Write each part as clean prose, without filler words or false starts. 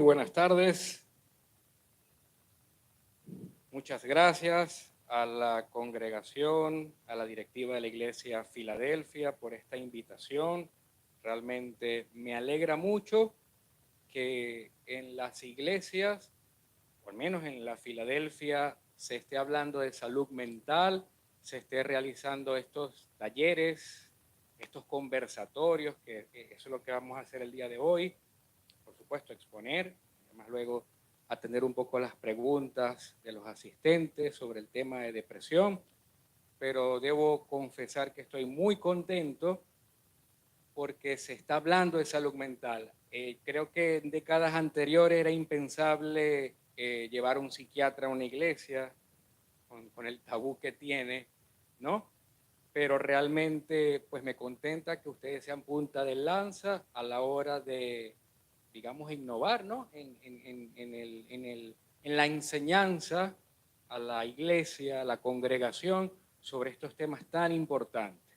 buenas tardes. Muchas gracias a la congregación, a la directiva de la Iglesia Filadelfia por esta invitación. Realmente me alegra mucho que en las iglesias, o al menos en la Filadelfia, se esté hablando de salud mental, se esté realizando estos talleres, estos conversatorios, que eso es lo que vamos a hacer el día de hoy. Por supuesto, exponer, además luego atender un poco las preguntas de los asistentes sobre el tema de depresión, pero debo confesar que estoy muy contento porque se está hablando de salud mental. Creo que en décadas anteriores era impensable llevar a un psiquiatra a una iglesia con el tabú que tiene, ¿no? Pero realmente pues me contenta que ustedes sean punta de lanza a la hora de, digamos, innovar, ¿no? En la enseñanza a la iglesia, a la congregación, sobre estos temas tan importantes.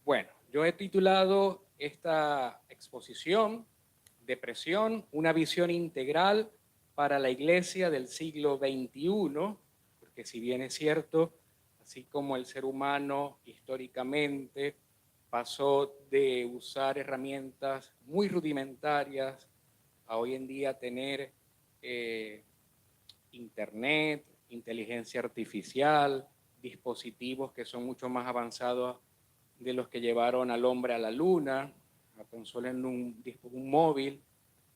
Bueno, yo he titulado esta exposición Depresión, una visión integral para la iglesia del siglo XXI, porque si bien es cierto, así como el ser humano históricamente pasó de usar herramientas muy rudimentarias a hoy en día tener internet, inteligencia artificial, dispositivos que son mucho más avanzados de los que llevaron al hombre a la luna, a tan solo en un móvil,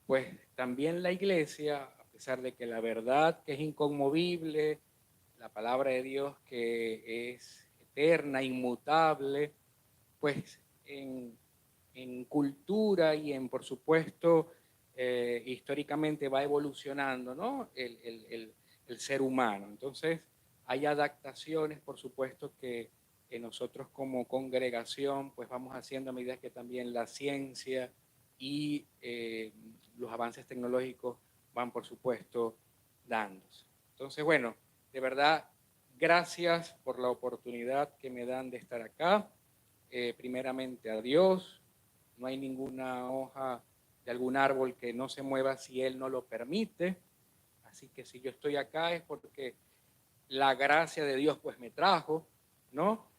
pues también la iglesia, a pesar de que la verdad que es inconmovible, la palabra de Dios que es eterna, inmutable, pues en cultura y en, por supuesto, históricamente va evolucionando, ¿no? El ser humano. Entonces, hay adaptaciones, por supuesto, que nosotros como congregación, pues vamos haciendo a medida que también la ciencia y los avances tecnológicos van, por supuesto, dándose. Entonces, bueno, de verdad, gracias por la oportunidad que me dan de estar acá. Primeramente a Dios, no hay ninguna hoja de algún árbol que no se mueva si Él no lo permite, así que si yo estoy acá es porque la gracia de Dios pues me trajo, ¿no?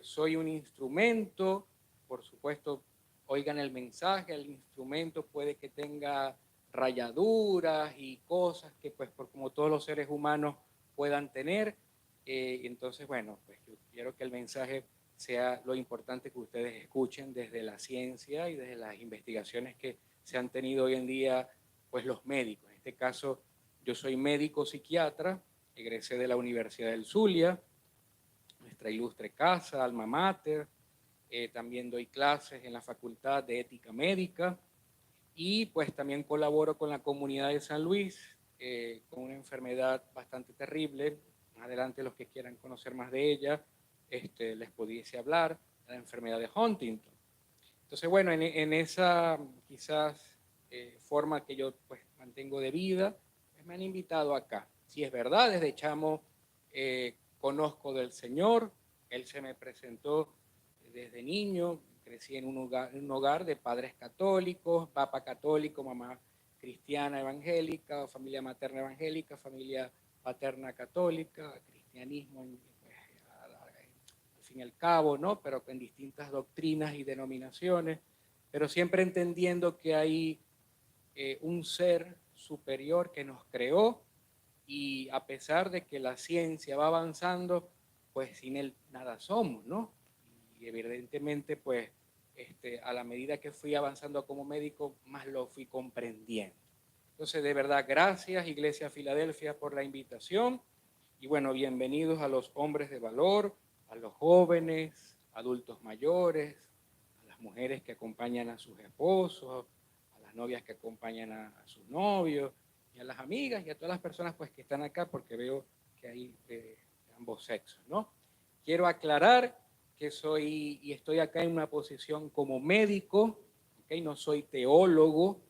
Soy un instrumento, por supuesto, oigan el mensaje, el instrumento puede que tenga rayaduras y cosas que pues por como todos los seres humanos puedan tener, entonces bueno, pues yo quiero que el mensaje sea lo importante que ustedes escuchen desde la ciencia y desde las investigaciones que se han tenido hoy en día, pues los médicos. En este caso, yo soy médico psiquiatra, egresé de la Universidad del Zulia, nuestra ilustre casa, alma mater, también doy clases en la Facultad de Ética Médica y pues también colaboro con la comunidad de San Luis con una enfermedad bastante terrible. Más adelante los que quieran conocer más de ella, les pudiese hablar, la enfermedad de Huntington. Entonces, bueno, en esa quizás forma que yo pues mantengo de vida, pues, me han invitado acá. Si es verdad, desde chamo conozco del Señor, Él se me presentó desde niño, crecí en un hogar de padres católicos, papá católico, mamá cristiana evangélica, familia materna evangélica, familia paterna católica, cristianismo al fin y al cabo, ¿no? Pero con distintas doctrinas y denominaciones, pero siempre entendiendo que hay un ser superior que nos creó y a pesar de que la ciencia va avanzando, pues sin él nada somos, ¿no? Y evidentemente, pues, a la medida que fui avanzando como médico, más lo fui comprendiendo. Entonces, de verdad, gracias Iglesia Filadelfia por la invitación y bueno, bienvenidos a los hombres de valor, a los jóvenes, adultos mayores, a las mujeres que acompañan a sus esposos, a las novias que acompañan a sus novios, y a las amigas y a todas las personas pues que están acá porque veo que hay de ambos sexos, ¿no? Quiero aclarar que soy y estoy acá en una posición como médico, ¿okay? No soy teólogo,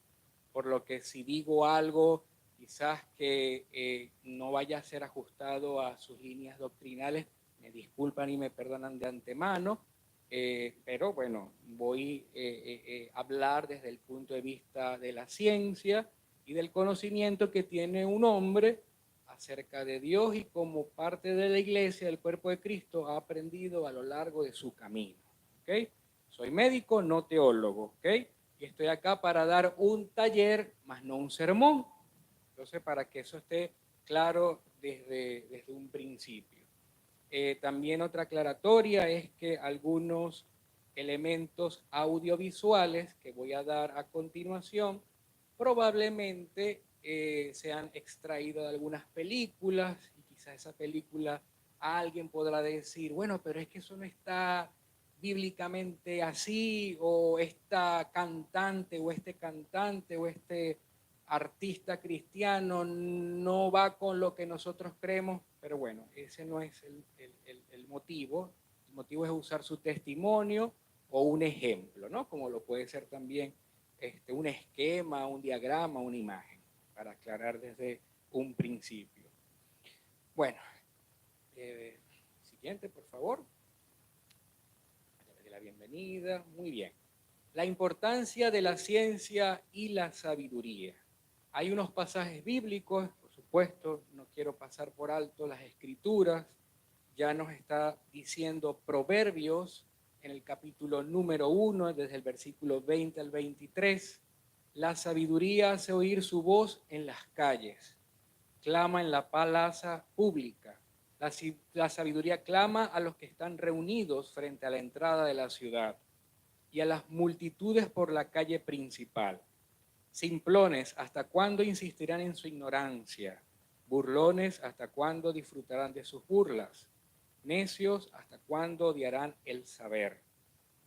por lo que si digo algo quizás que no vaya a ser ajustado a sus líneas doctrinales, me disculpan y me perdonan de antemano, pero bueno, voy a hablar desde el punto de vista de la ciencia y del conocimiento que tiene un hombre acerca de Dios y como parte de la iglesia, del cuerpo de Cristo, ha aprendido a lo largo de su camino. ¿Okay? Soy médico, no teólogo, ¿okay? Y estoy acá para dar un taller, más no un sermón. Entonces, para que eso esté claro desde un principio. También otra aclaratoria es que algunos elementos audiovisuales que voy a dar a continuación probablemente sean extraídos de algunas películas y quizás esa película alguien podrá decir, bueno, pero es que eso no está bíblicamente así, o esta cantante o este cantante o este artista cristiano no va con lo que nosotros creemos, pero bueno, ese no es el motivo. El motivo es usar su testimonio o un ejemplo, ¿no? Como lo puede ser también un esquema, un diagrama, una imagen, para aclarar desde un principio. Bueno, siguiente, por favor. La bienvenida, muy bien. La importancia de la ciencia y la sabiduría. Hay unos pasajes bíblicos, por supuesto, no quiero pasar por alto las escrituras, ya nos está diciendo Proverbios en el capítulo número 1, desde el versículo 20 al 23, la sabiduría hace oír su voz en las calles, clama en la plaza pública, la sabiduría clama a los que están reunidos frente a la entrada de la ciudad y a las multitudes por la calle principal. Simplones, ¿hasta cuándo insistirán en su ignorancia? Burlones, ¿hasta cuándo disfrutarán de sus burlas? Necios, ¿hasta cuándo odiarán el saber?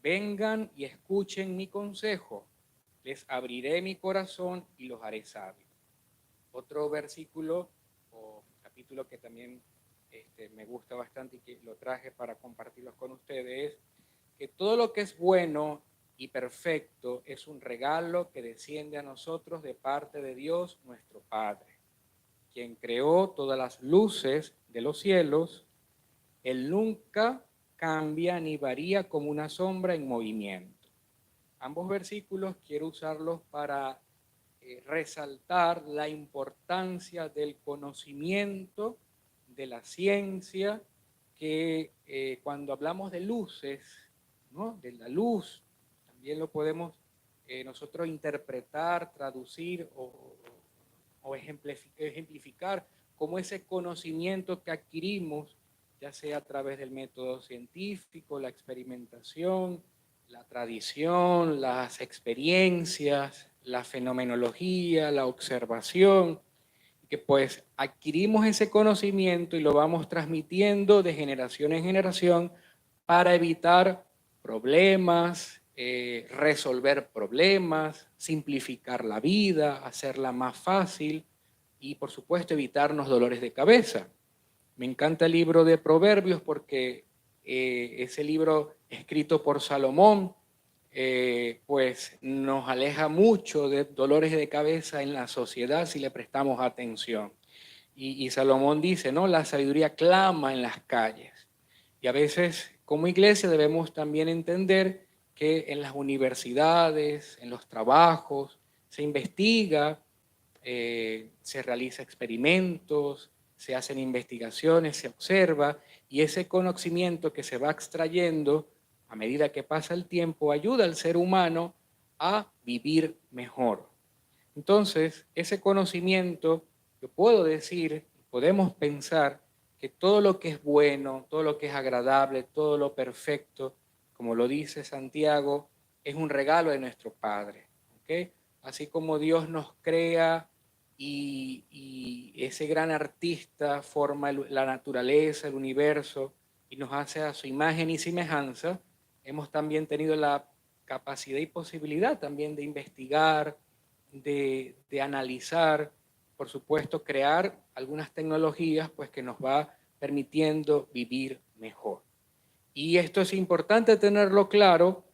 Vengan y escuchen mi consejo. Les abriré mi corazón y los haré sabios. Otro versículo o capítulo que también me gusta bastante y que lo traje para compartirlos con ustedes es que todo lo que es bueno y perfecto es un regalo que desciende a nosotros de parte de Dios nuestro Padre, quien creó todas las luces de los cielos. Él nunca cambia ni varía como una sombra en movimiento. Ambos versículos quiero usarlos para resaltar la importancia del conocimiento, de la ciencia, que cuando hablamos de luces, ¿no? De la luz, también lo podemos nosotros interpretar, traducir o ejemplificar como ese conocimiento que adquirimos, ya sea a través del método científico, la experimentación, la tradición, las experiencias, la fenomenología, la observación, que pues adquirimos ese conocimiento y lo vamos transmitiendo de generación en generación para evitar problemas, resolver problemas, simplificar la vida, hacerla más fácil y por supuesto evitarnos dolores de cabeza. Me encanta el libro de Proverbios porque ese libro escrito por Salomón pues nos aleja mucho de dolores de cabeza en la sociedad si le prestamos atención. Y Salomón dice, ¿no? La sabiduría clama en las calles. Y a veces como iglesia debemos también entender que en las universidades, en los trabajos, se investiga, se realiza experimentos, se hacen investigaciones, se observa, y ese conocimiento que se va extrayendo a medida que pasa el tiempo ayuda al ser humano a vivir mejor. Entonces, ese conocimiento, yo puedo decir, podemos pensar que todo lo que es bueno, todo lo que es agradable, todo lo perfecto, como lo dice Santiago, es un regalo de nuestro Padre. ¿Okay? Así como Dios nos crea y ese gran artista forma la naturaleza, el universo, y nos hace a su imagen y semejanza, hemos también tenido la capacidad y posibilidad también de investigar, de analizar, por supuesto, crear algunas tecnologías pues, que nos va permitiendo vivir mejor. Y esto es importante tenerlo claro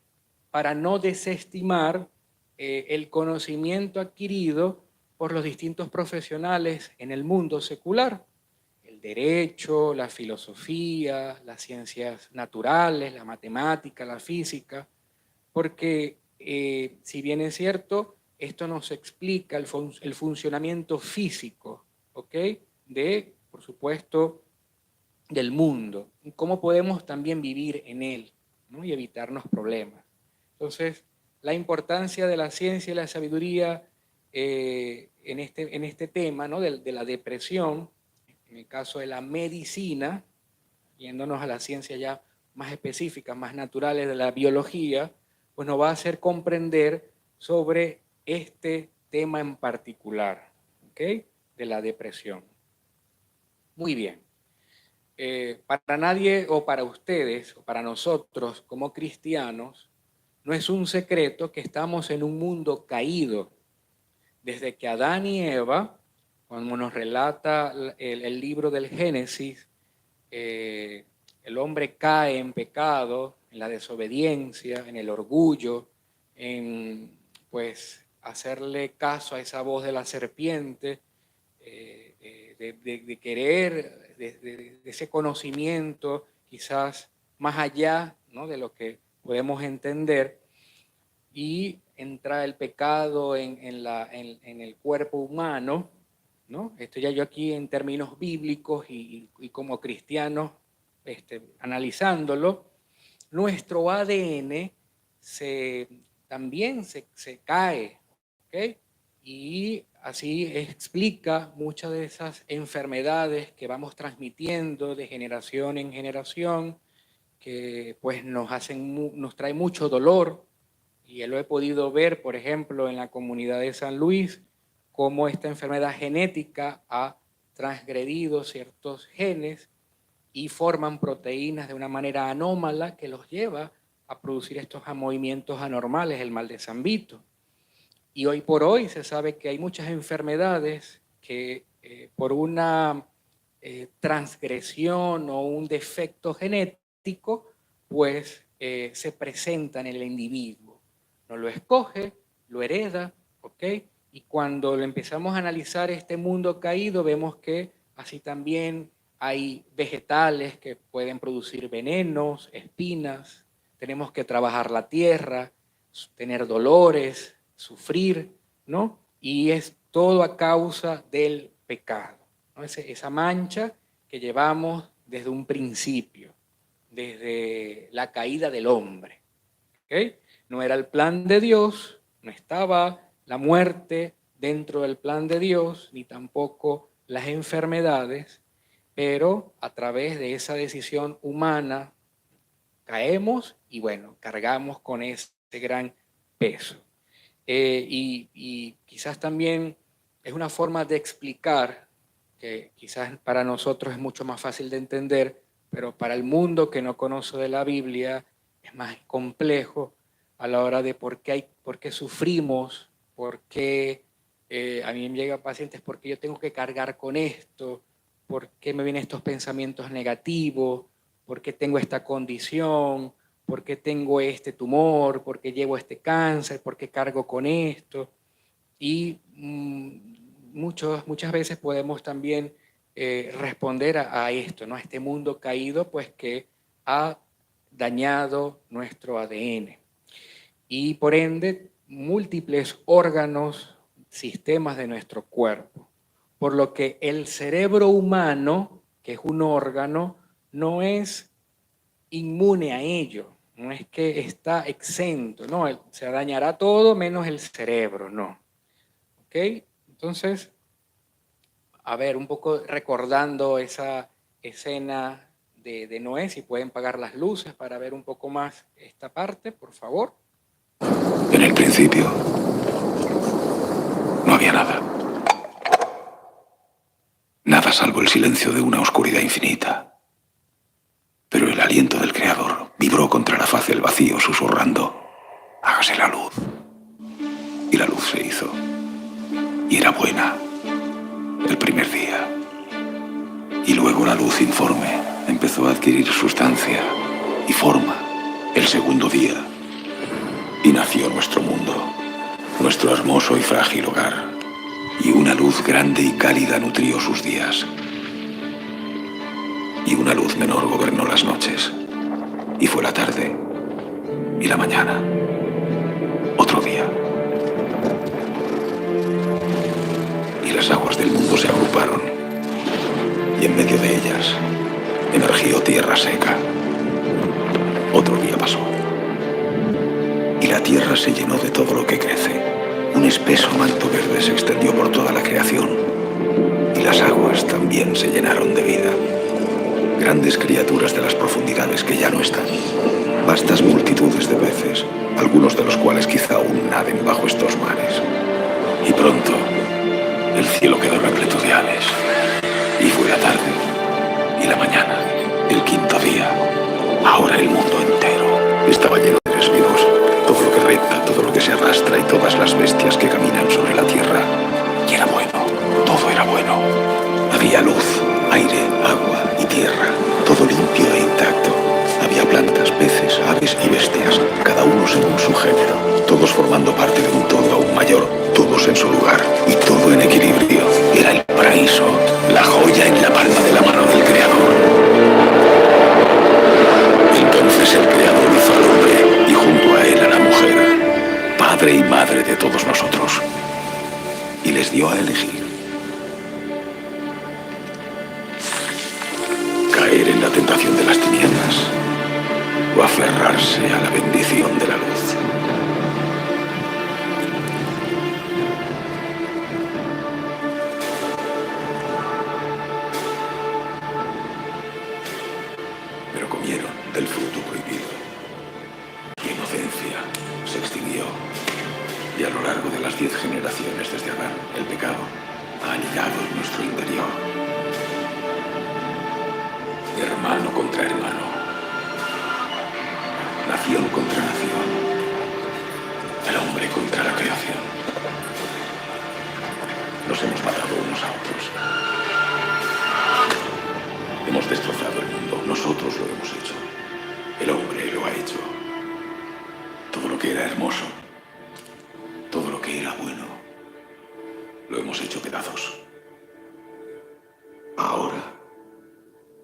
para no desestimar el conocimiento adquirido por los distintos profesionales en el mundo secular. El derecho, la filosofía, las ciencias naturales, la matemática, la física, porque si bien es cierto, esto nos explica el funcionamiento físico, ¿ok? Por supuesto, del mundo, cómo podemos también vivir en él, ¿no? Y evitarnos problemas. Entonces, la importancia de la ciencia y la sabiduría en este tema, ¿no? de la depresión, en el caso de la medicina, yéndonos a la ciencia ya más específica, más naturales de la biología, pues nos va a hacer comprender sobre este tema en particular, ¿ok? De la depresión. Muy bien. Para nadie o para ustedes o para nosotros como cristianos, no es un secreto que estamos en un mundo caído. Desde que Adán y Eva, como nos relata el libro del Génesis, el hombre cae en pecado, en la desobediencia, en el orgullo, en pues hacerle caso a esa voz de la serpiente, de querer, de ese conocimiento quizás más allá, ¿no? De lo que podemos entender, y entra el pecado en el cuerpo humano, ¿no? Esto ya yo aquí en términos bíblicos y como cristianos analizándolo, nuestro ADN también se cae, ¿ok? Y así explica muchas de esas enfermedades que vamos transmitiendo de generación en generación, que pues nos trae mucho dolor. Y lo he podido ver, por ejemplo, en la comunidad de San Luis, cómo esta enfermedad genética ha transgredido ciertos genes y forman proteínas de una manera anómala que los lleva a producir estos movimientos anormales, el mal de San Vito. Y hoy por hoy se sabe que hay muchas enfermedades que por una transgresión o un defecto genético, pues se presentan en el individuo. No lo escoge, lo hereda, ¿ok? Y cuando lo empezamos a analizar este mundo caído, vemos que así también hay vegetales que pueden producir venenos, espinas, tenemos que trabajar la tierra, tener dolores, sufrir, ¿no? Y es todo a causa del pecado, ¿no? Esa mancha que llevamos desde un principio, desde la caída del hombre, ¿ok? No era el plan de Dios, no estaba la muerte dentro del plan de Dios, ni tampoco las enfermedades, pero a través de esa decisión humana caemos y bueno, cargamos con ese gran peso. Y quizás también es una forma de explicar que quizás para nosotros es mucho más fácil de entender, pero para el mundo que no conoce de la Biblia es más complejo a la hora de por qué sufrimos, por qué a mí me llegan pacientes, por qué yo tengo que cargar con esto, por qué me vienen estos pensamientos negativos, por qué tengo esta condición, por qué tengo este tumor, por qué llevo este cáncer, por qué cargo con esto. Y muchas veces podemos también responder a esto, ¿no? A este mundo caído, pues que ha dañado nuestro ADN. Y por ende, múltiples órganos, sistemas de nuestro cuerpo. Por lo que el cerebro humano, que es un órgano, no es inmune a ello. No es que está exento, no, se dañará todo menos el cerebro, no. ¿Ok? Entonces, a ver, un poco recordando esa escena de Noé, si pueden apagar las luces para ver un poco más esta parte, por favor. En el principio, no había nada. Nada salvo el silencio de una oscuridad infinita. Pero el aliento del Creador vibró contra la faz del vacío, susurrando: hágase la luz. Y la luz se hizo. Y era buena, el primer día. Y luego la luz informe empezó a adquirir sustancia y forma, el segundo día. Y nació nuestro mundo, nuestro hermoso y frágil hogar. Y una luz grande y cálida nutrió sus días. Y una luz menor gobernó las noches. Y fue la tarde y la mañana. Otro día. las aguas del mundo se agruparon, y en medio de ellas emergió tierra seca. Otro día pasó, y la tierra se llenó de todo lo que crece. Un espeso manto verde se extendió por toda la creación, y las aguas también se llenaron de vida. Grandes criaturas de las profundidades que ya no están. Vastas multitudes de peces, algunos de los cuales quizá aún naden bajo estos mares. Y pronto, el cielo quedó repleto de aves. Y fue la tarde, y la mañana, el quinto día. Ahora el mundo entero estaba lleno de seres vivos. Todo lo que reza, todo lo que se arrastra y todas las bestias que caminan sobre la tierra. Y era bueno, todo era bueno. Había luz, aire, agua y tierra, todo limpio e intacto. Había plantas, peces, aves y bestias, cada uno según su género, todos formando parte de un todo aún mayor, todos en su lugar y todo en equilibrio. Era el paraíso, la joya en la palma de la mano del Creador. Entonces el Creador hizo al hombre y junto a él a la mujer, padre y madre de todos nosotros, y les dio a elegir. Caer en la tentación de las tinieblas o aferrarse a la bendición de la luz. Pero comieron del fruto prohibido. Su inocencia se extinguió y a lo largo de las 10 generaciones desde Adán, el pecado ha anidado en nuestro interior. Hermano contra hermano, nación contra nación, el hombre contra la creación. Nos hemos matado unos a otros. Hemos destrozado el mundo, nosotros lo hemos hecho. El hombre lo ha hecho. Todo lo que era hermoso, todo lo que era bueno, lo hemos hecho pedazos. Ahora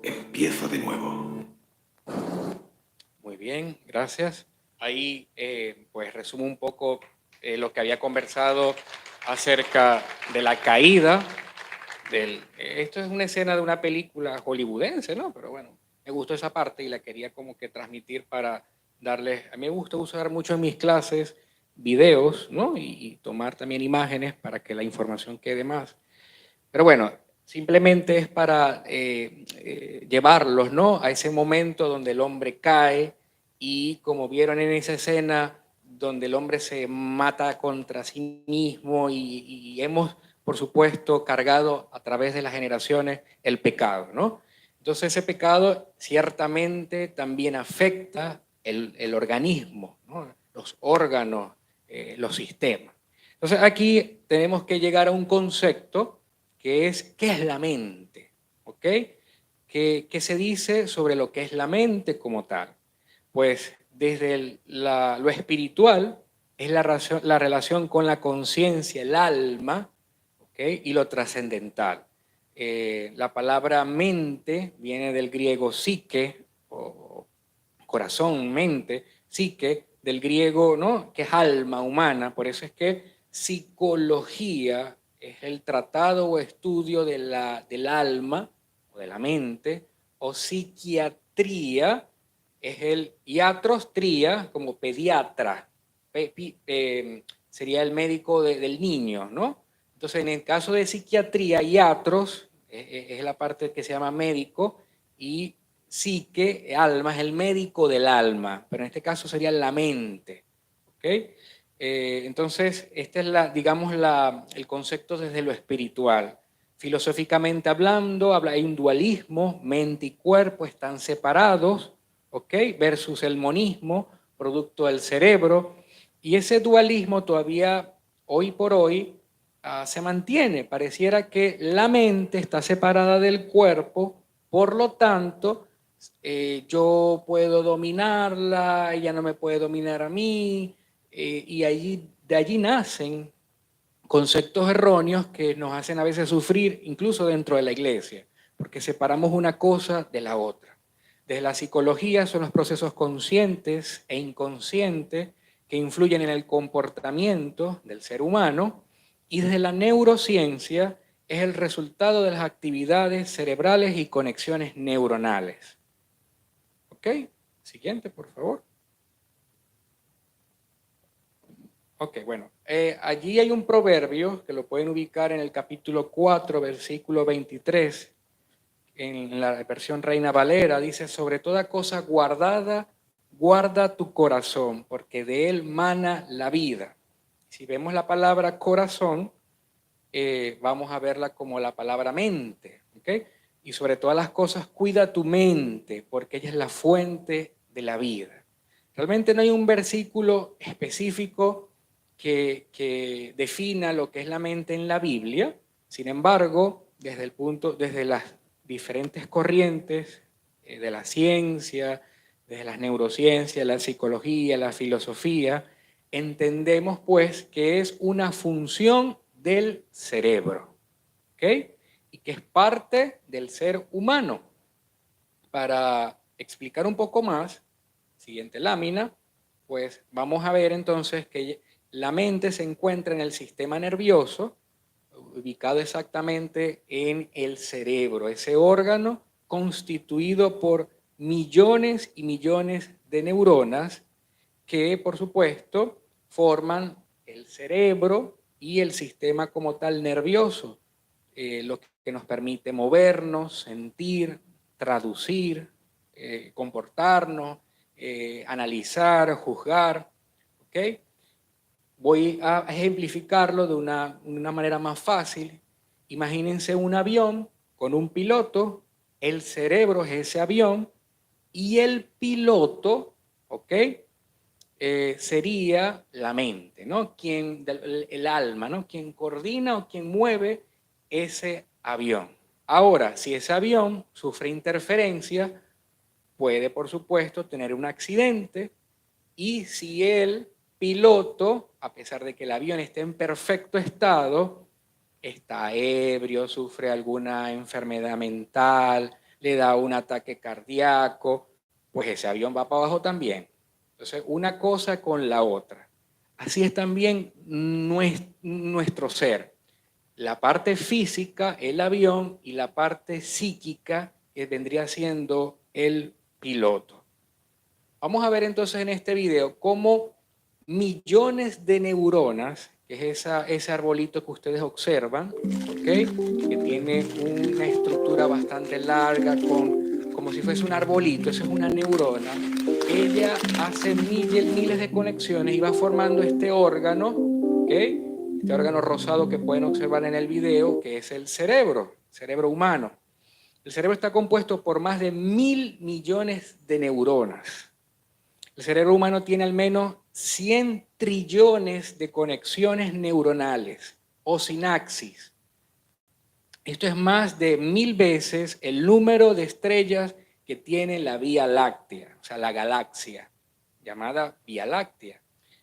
empieza de nuevo. Muy bien, gracias. Ahí pues resumo un poco lo que había conversado acerca de la caída. Esto es una escena de una película hollywoodense, ¿no? Pero bueno, me gustó esa parte y la quería como que transmitir para darles... A mí me gusta usar mucho en mis clases videos, ¿no? Y tomar también imágenes para que la información quede más. Pero bueno, simplemente es para llevarlos, ¿no? A ese momento donde el hombre cae y como vieron en esa escena donde el hombre se mata contra sí mismo y hemos, por supuesto, cargado a través de las generaciones el pecado, ¿no? Entonces ese pecado ciertamente también afecta el organismo, ¿no? Los órganos, los sistemas. Entonces aquí tenemos que llegar a un concepto que es, ¿qué es la mente? ¿Ok? ¿Qué se dice sobre lo que es la mente como tal? Pues desde lo espiritual es la relación con la conciencia, el alma, ¿ok? Y lo trascendental. La palabra mente viene del griego psique, o corazón, mente, psique, del griego, ¿no? Que es alma humana, por eso es que psicología es el tratado o estudio del alma o de la mente, o psiquiatría es el iatros, tría, como pediatra, sería el médico del niño, ¿no? Entonces, en el caso de psiquiatría, iatros es la parte que se llama médico, y psique, alma, es el médico del alma, pero en este caso sería la mente, ¿ok? Entonces, este es digamos, el concepto desde lo espiritual. Filosóficamente hablando, hay un dualismo, mente y cuerpo están separados, ¿ok? Versus el monismo, producto del cerebro. Y ese dualismo todavía, hoy por hoy, se mantiene. Pareciera que la mente está separada del cuerpo, por lo tanto, yo puedo dominarla, ella no me puede dominar a mí, y de allí nacen conceptos erróneos que nos hacen a veces sufrir, incluso dentro de la iglesia, porque separamos una cosa de la otra. Desde la psicología son los procesos conscientes e inconscientes que influyen en el comportamiento del ser humano, y desde la neurociencia es el resultado de las actividades cerebrales y conexiones neuronales. ¿Ok? Siguiente, por favor. Ok, bueno. Allí hay un proverbio que lo pueden ubicar en el capítulo 4, versículo 23, en la versión Reina Valera. Dice, sobre toda cosa guardada, guarda tu corazón, porque de él mana la vida. Si vemos la palabra corazón, vamos a verla como la palabra mente, ¿ok? Y sobre todas las cosas, cuida tu mente, porque ella es la fuente de la vida. Realmente no hay un versículo específico que defina lo que es la mente en la Biblia. Sin embargo, desde las diferentes corrientes de la ciencia, desde las neurociencias, la psicología, la filosofía, entendemos pues que es una función del cerebro, ¿ok? Y que es parte del ser humano. Para explicar un poco más, siguiente lámina, pues vamos a ver entonces que la mente se encuentra en el sistema nervioso, ubicado exactamente en el cerebro, ese órgano constituido por millones y millones de neuronas que, por supuesto, forman el cerebro y el sistema como tal nervioso, lo que nos permite movernos, sentir, traducir, comportarnos, analizar, juzgar, ¿ok? Voy a ejemplificarlo de una manera más fácil. Imagínense un avión con un piloto, el cerebro es ese avión y el piloto, ¿ok? Sería la mente, ¿no? El alma, ¿no? Quien coordina o quien mueve ese avión. Ahora, si ese avión sufre interferencia, puede, por supuesto, tener un accidente, y si el piloto, a pesar de que el avión esté en perfecto estado, está ebrio, sufre alguna enfermedad mental, le da un ataque cardíaco, pues ese avión va para abajo también. Entonces, una cosa con la otra. Así es también nuestro ser. La parte física, el avión, y la parte psíquica, que vendría siendo el piloto. Vamos a ver entonces en este video cómo millones de neuronas, que es ese arbolito que ustedes observan, ¿okay? Que tiene una estructura bastante larga, como si fuese un arbolito, eso es una neurona. Ella hace miles de conexiones y va formando este órgano, ¿okay? Este órgano rosado que pueden observar en el video, que es el cerebro humano. El cerebro está compuesto por más de 1.000 millones de neuronas. El cerebro humano tiene al menos 100 trillones de conexiones neuronales o sinapsis. Esto es más de 1.000 veces el número de estrellas que tiene la Vía Láctea, o sea, la galaxia, llamada Vía Láctea.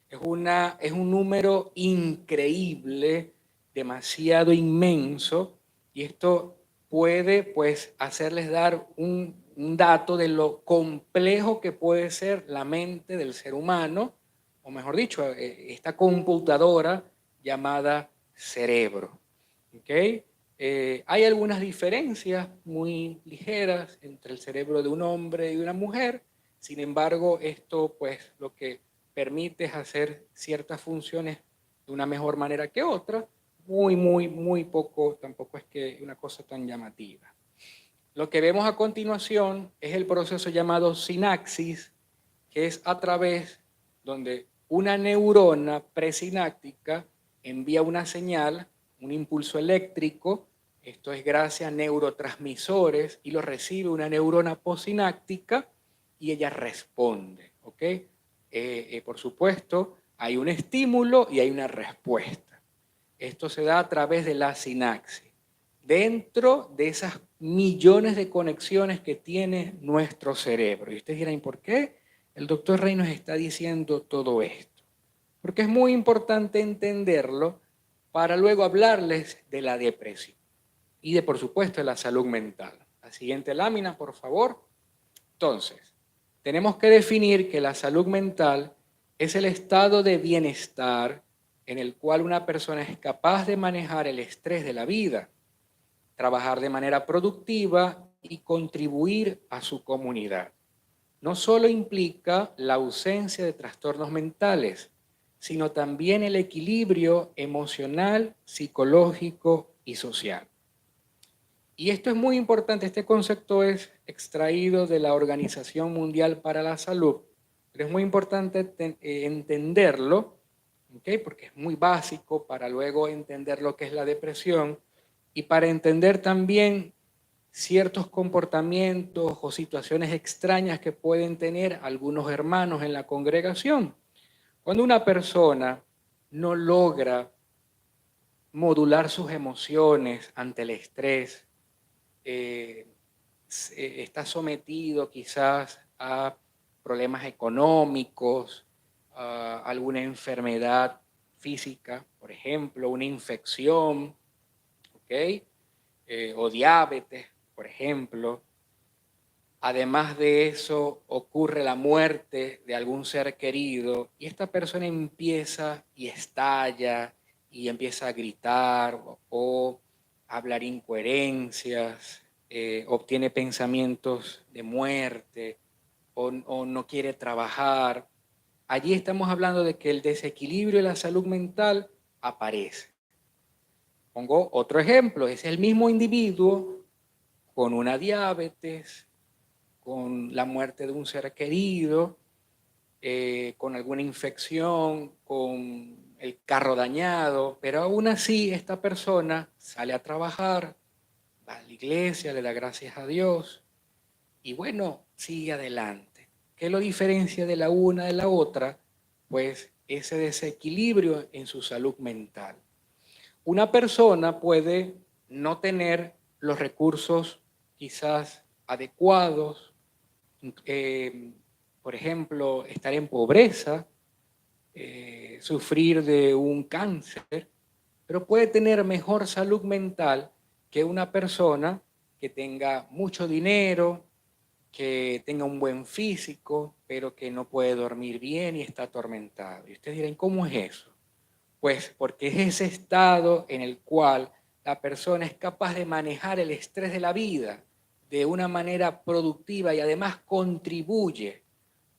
Es un número increíble, demasiado inmenso, y esto puede, pues, hacerles dar un dato de lo complejo que puede ser la mente del ser humano, o mejor dicho, esta computadora llamada cerebro. ¿Okay? Hay algunas diferencias muy ligeras entre el cerebro de un hombre y de una mujer. Sin embargo, esto pues lo que permite es hacer ciertas funciones de una mejor manera que otra. Muy poco, tampoco es que una cosa tan llamativa. Lo que vemos a continuación es el proceso llamado sinapsis, que es a través donde una neurona presináptica envía una señal, un impulso eléctrico, esto es gracias a neurotransmisores, y lo recibe una neurona posináptica y ella responde, ¿ok? Por supuesto, hay un estímulo y hay una respuesta. Esto se da a través de la sinapsis. Dentro de esas millones de conexiones que tiene nuestro cerebro. Y ustedes dirán, ¿por qué el doctor Rey nos está diciendo todo esto? Porque es muy importante entenderlo para luego hablarles de la depresión y de, por supuesto, de la salud mental. La siguiente lámina, por favor. Entonces, tenemos que definir que la salud mental es el estado de bienestar en el cual una persona es capaz de manejar el estrés de la vida, trabajar de manera productiva y contribuir a su comunidad. No solo implica la ausencia de trastornos mentales, sino también el equilibrio emocional, psicológico y social. Y esto es muy importante, este concepto es extraído de la Organización Mundial para la Salud, pero es muy importante entenderlo, ¿okay? Porque es muy básico para luego entender lo que es la depresión y para entender también ciertos comportamientos o situaciones extrañas que pueden tener algunos hermanos en la congregación. Cuando una persona no logra modular sus emociones ante el estrés, está sometido quizás a problemas económicos, a alguna enfermedad física, por ejemplo, una infección, ¿ok? O diabetes, por ejemplo. Además de eso, ocurre la muerte de algún ser querido y esta persona empieza y estalla y empieza a gritar o a hablar incoherencias, obtiene pensamientos de muerte o no quiere trabajar. Allí estamos hablando de que el desequilibrio de la salud mental aparece. Pongo otro ejemplo, es el mismo individuo con una diabetes, con la muerte de un ser querido, con alguna infección, con el carro dañado, pero aún así esta persona sale a trabajar, va a la iglesia, le da gracias a Dios y bueno, sigue adelante. ¿Qué lo diferencia de la una de la otra? Pues ese desequilibrio en su salud mental. Una persona puede no tener los recursos quizás adecuados, por ejemplo, estar en pobreza, sufrir de un cáncer, pero puede tener mejor salud mental que una persona que tenga mucho dinero, que tenga un buen físico, pero que no puede dormir bien y está atormentado. Y ustedes dirán, ¿cómo es eso? Pues porque es ese estado en el cual la persona es capaz de manejar el estrés de la vida de una manera productiva y además contribuye.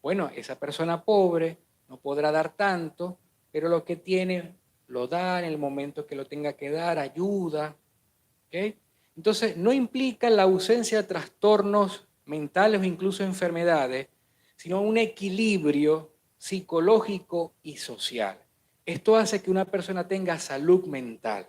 Bueno, esa persona pobre no podrá dar tanto, pero lo que tiene lo da en el momento que lo tenga que dar, ayuda. ¿Okay? Entonces, no implica la ausencia de trastornos mentales o incluso enfermedades, sino un equilibrio psicológico y social. Esto hace que una persona tenga salud mental.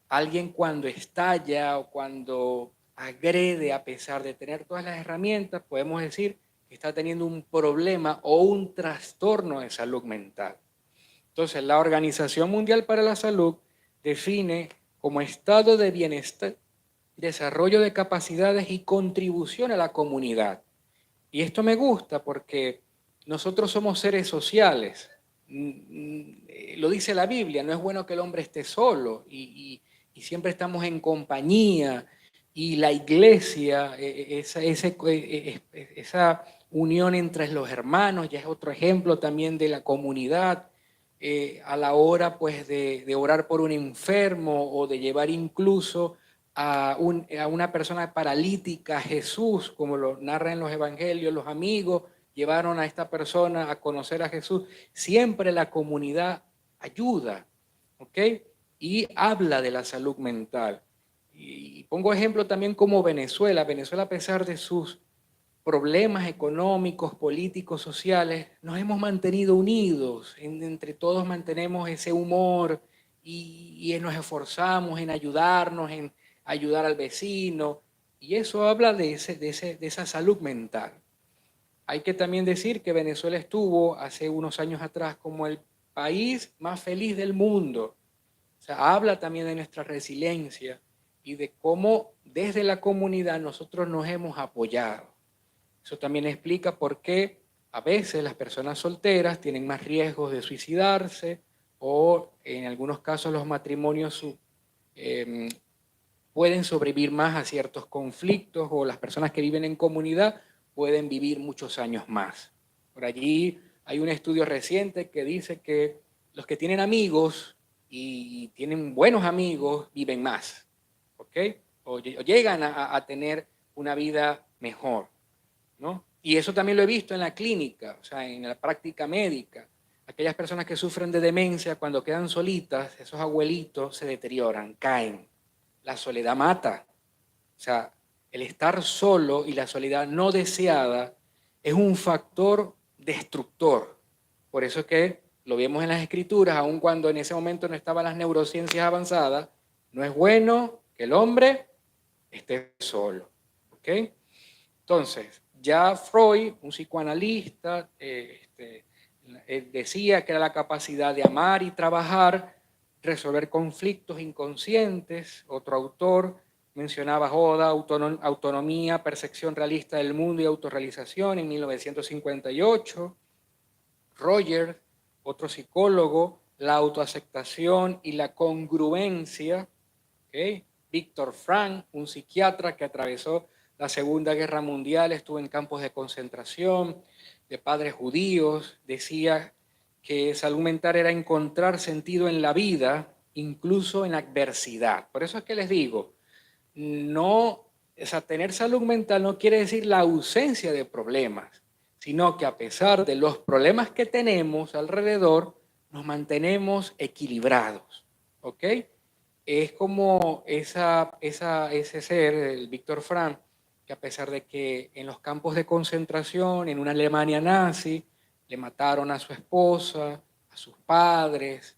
Alguien cuando estalla o cuando agrede a pesar de tener todas las herramientas, podemos decir que está teniendo un problema o un trastorno de salud mental. Entonces, la Organización Mundial para la Salud define como estado de bienestar, desarrollo de capacidades y contribución a la comunidad. Y esto me gusta porque nosotros somos seres sociales. Lo dice la Biblia, no es bueno que el hombre esté solo y siempre estamos en compañía. Y la iglesia, esa unión entre los hermanos, ya es otro ejemplo también de la comunidad. A la hora pues de orar por un enfermo o de llevar incluso a una persona paralítica, Jesús, como lo narra en los evangelios, los amigos llevaron a esta persona a conocer a Jesús. Siempre la comunidad ayuda, ¿ok? Y habla de la salud mental. Y pongo ejemplo también como Venezuela. Venezuela, a pesar de sus problemas económicos, políticos, sociales, nos hemos mantenido unidos, entre todos mantenemos ese humor y nos esforzamos en ayudarnos, en ayudar al vecino, y eso habla de esa salud mental. Hay que también decir que Venezuela estuvo hace unos años atrás como el país más feliz del mundo. O sea, habla también de nuestra resiliencia y de cómo desde la comunidad nosotros nos hemos apoyado. Eso también explica por qué a veces las personas solteras tienen más riesgos de suicidarse o en algunos casos los matrimonios pueden sobrevivir más a ciertos conflictos o las personas que viven en comunidad pueden vivir muchos años más. Por allí hay un estudio reciente que dice que los que tienen amigos y tienen buenos amigos viven más, ¿ok? o llegan a tener una vida mejor, ¿no? Y eso también lo he visto en la clínica, o sea, en la práctica médica. Aquellas personas que sufren de demencia, cuando quedan solitas, esos abuelitos se deterioran, caen. La soledad mata. O sea, el estar solo y la soledad no deseada es un factor destructor. Por eso es que lo vemos en las escrituras, aun cuando en ese momento no estaban las neurociencias avanzadas, no es bueno que el hombre esté solo. ¿Ok? Entonces, ya Freud, un psicoanalista, decía que era la capacidad de amar y trabajar, resolver conflictos inconscientes. Otro autor mencionaba Joda, autonomía, percepción realista del mundo y autorrealización en 1958. Roger, otro psicólogo, la autoaceptación y la congruencia. ¿Okay? Víctor Frank, un psiquiatra que atravesó la Segunda Guerra Mundial, estuvo en campos de concentración, de padres judíos, decía que salud mental era encontrar sentido en la vida, incluso en la adversidad. Por eso es que les digo, no, o sea, tener salud mental no quiere decir la ausencia de problemas, sino que a pesar de los problemas que tenemos alrededor, nos mantenemos equilibrados, ¿ok? Es como ese ser, el Víctor Frank, que a pesar de que en los campos de concentración, en una Alemania nazi, le mataron a su esposa, a sus padres,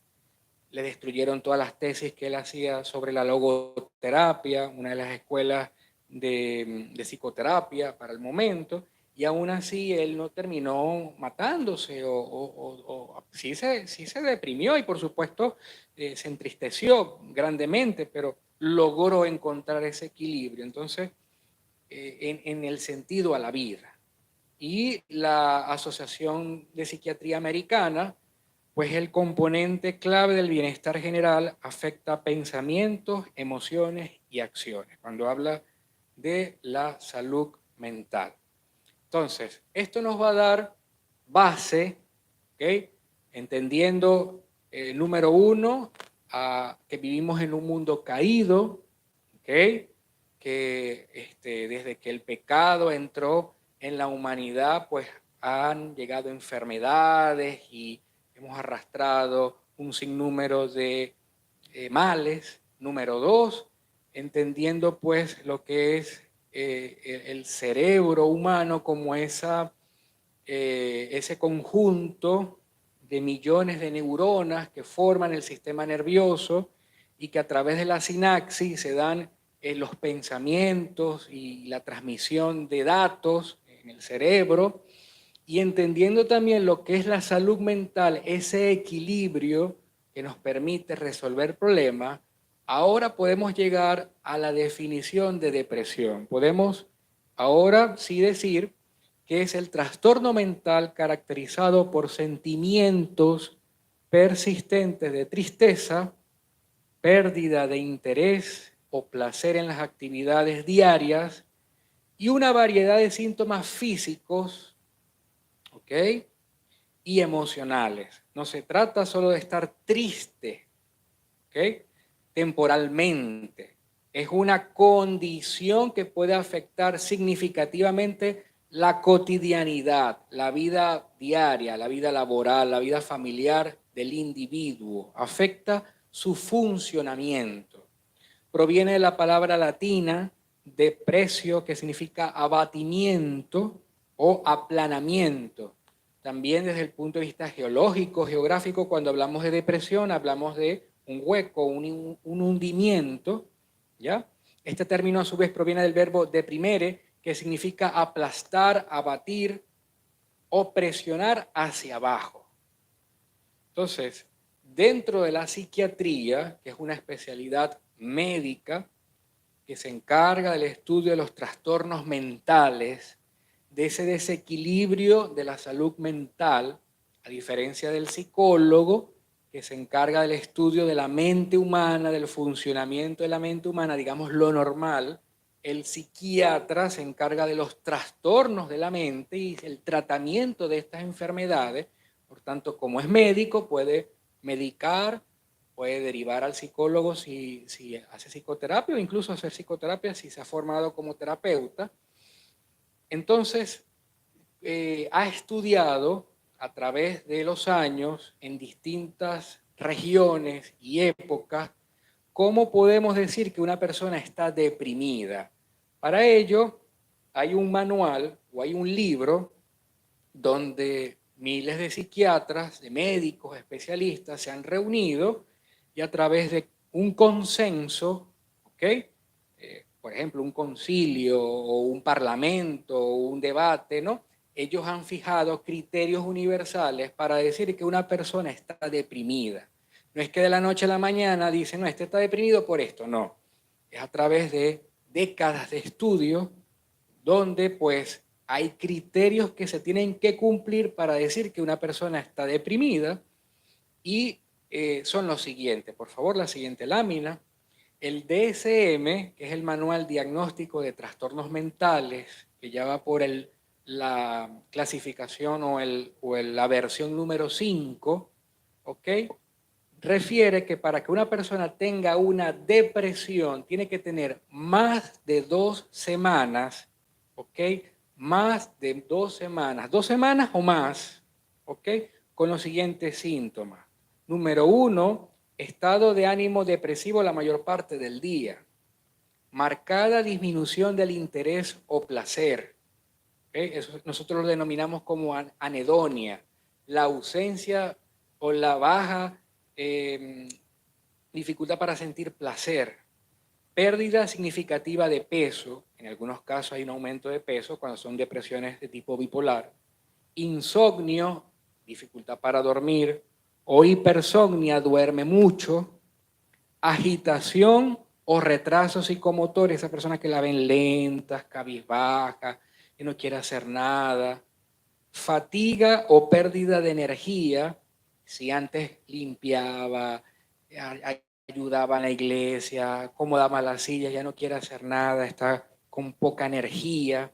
le destruyeron todas las tesis que él hacía sobre la logoterapia, una de las escuelas de psicoterapia para el momento, y aún así él no terminó matándose o sí se deprimió y por supuesto se entristeció grandemente, pero logró encontrar ese equilibrio. Entonces, en el sentido a la vida. Y la Asociación de Psiquiatría Americana, pues el componente clave del bienestar general afecta pensamientos, emociones y acciones, cuando habla de la salud mental. Entonces, esto nos va a dar base, ¿okay? Entendiendo, número uno, que vivimos en un mundo caído, ¿okay? Que desde que el pecado entró en la humanidad, pues han llegado enfermedades y hemos arrastrado un sinnúmero de males. Número dos, entendiendo pues lo que es el cerebro humano como ese conjunto de millones de neuronas que forman el sistema nervioso y que a través de la sinapsis se dan los pensamientos y la transmisión de datos en el cerebro, y entendiendo también lo que es la salud mental, ese equilibrio que nos permite resolver problemas, ahora podemos llegar a la definición de depresión. Podemos ahora sí decir que es el trastorno mental caracterizado por sentimientos persistentes de tristeza, pérdida de interés o placer en las actividades diarias y una variedad de síntomas físicos, ¿ok? Y emocionales. No se trata solo de estar triste, ¿ok? Temporalmente. Es una condición que puede afectar significativamente la cotidianidad, la vida diaria, la vida laboral, la vida familiar del individuo. Afecta su funcionamiento. Proviene de la palabra latina depresio, que significa abatimiento o aplanamiento. También desde el punto de vista geológico, geográfico, cuando hablamos de depresión, hablamos de un hueco, un hundimiento, ¿ya? Este término a su vez proviene del verbo deprimere, que significa aplastar, abatir o presionar hacia abajo. Entonces, dentro de la psiquiatría, que es una especialidad médica que se encarga del estudio de los trastornos mentales, de ese desequilibrio de la salud mental, a diferencia del psicólogo, que se encarga del estudio de la mente humana, del funcionamiento de la mente humana, digamos lo normal, el psiquiatra se encarga de los trastornos de la mente y el tratamiento de estas enfermedades. Por tanto, como es médico, puede medicar puede derivar al psicólogo si hace psicoterapia o incluso hacer psicoterapia si se ha formado como terapeuta. Entonces, ha estudiado a través de los años en distintas regiones y épocas cómo podemos decir que una persona está deprimida. Para ello, hay un manual o hay un libro donde miles de psiquiatras, de médicos, especialistas se han reunido y a través de un consenso, ¿ok? Por ejemplo, un concilio o un parlamento o un debate, ¿no? Ellos han fijado criterios universales para decir que una persona está deprimida. No es que de la noche a la mañana dicen, no, este está deprimido por esto, no. Es a través de décadas de estudio donde pues hay criterios que se tienen que cumplir para decir que una persona está deprimida y son los siguientes. Por favor, la siguiente lámina. El DSM, que es el Manual Diagnóstico de Trastornos Mentales, que ya va por la clasificación o la versión número 5, ¿ok? Refiere que para que una persona tenga una depresión tiene que tener más de 2 semanas, ¿ok? Más de 2 semanas o más, ¿ok? Con los siguientes síntomas. Número 1, estado de ánimo depresivo la mayor parte del día. Marcada disminución del interés o placer. ¿Okay? Eso nosotros lo denominamos como anedonia. La ausencia o la baja dificultad para sentir placer. Pérdida significativa de peso. En algunos casos hay un aumento de peso cuando son depresiones de tipo bipolar. Insomnio, dificultad para dormir. O hipersomnia, duerme mucho. Agitación o retraso psicomotor, esa persona que la ven lentas, cabizbaja, que no quiere hacer nada. Fatiga o pérdida de energía, si antes limpiaba, ayudaba en la iglesia, acomodaba las sillas, ya no quiere hacer nada, está con poca energía.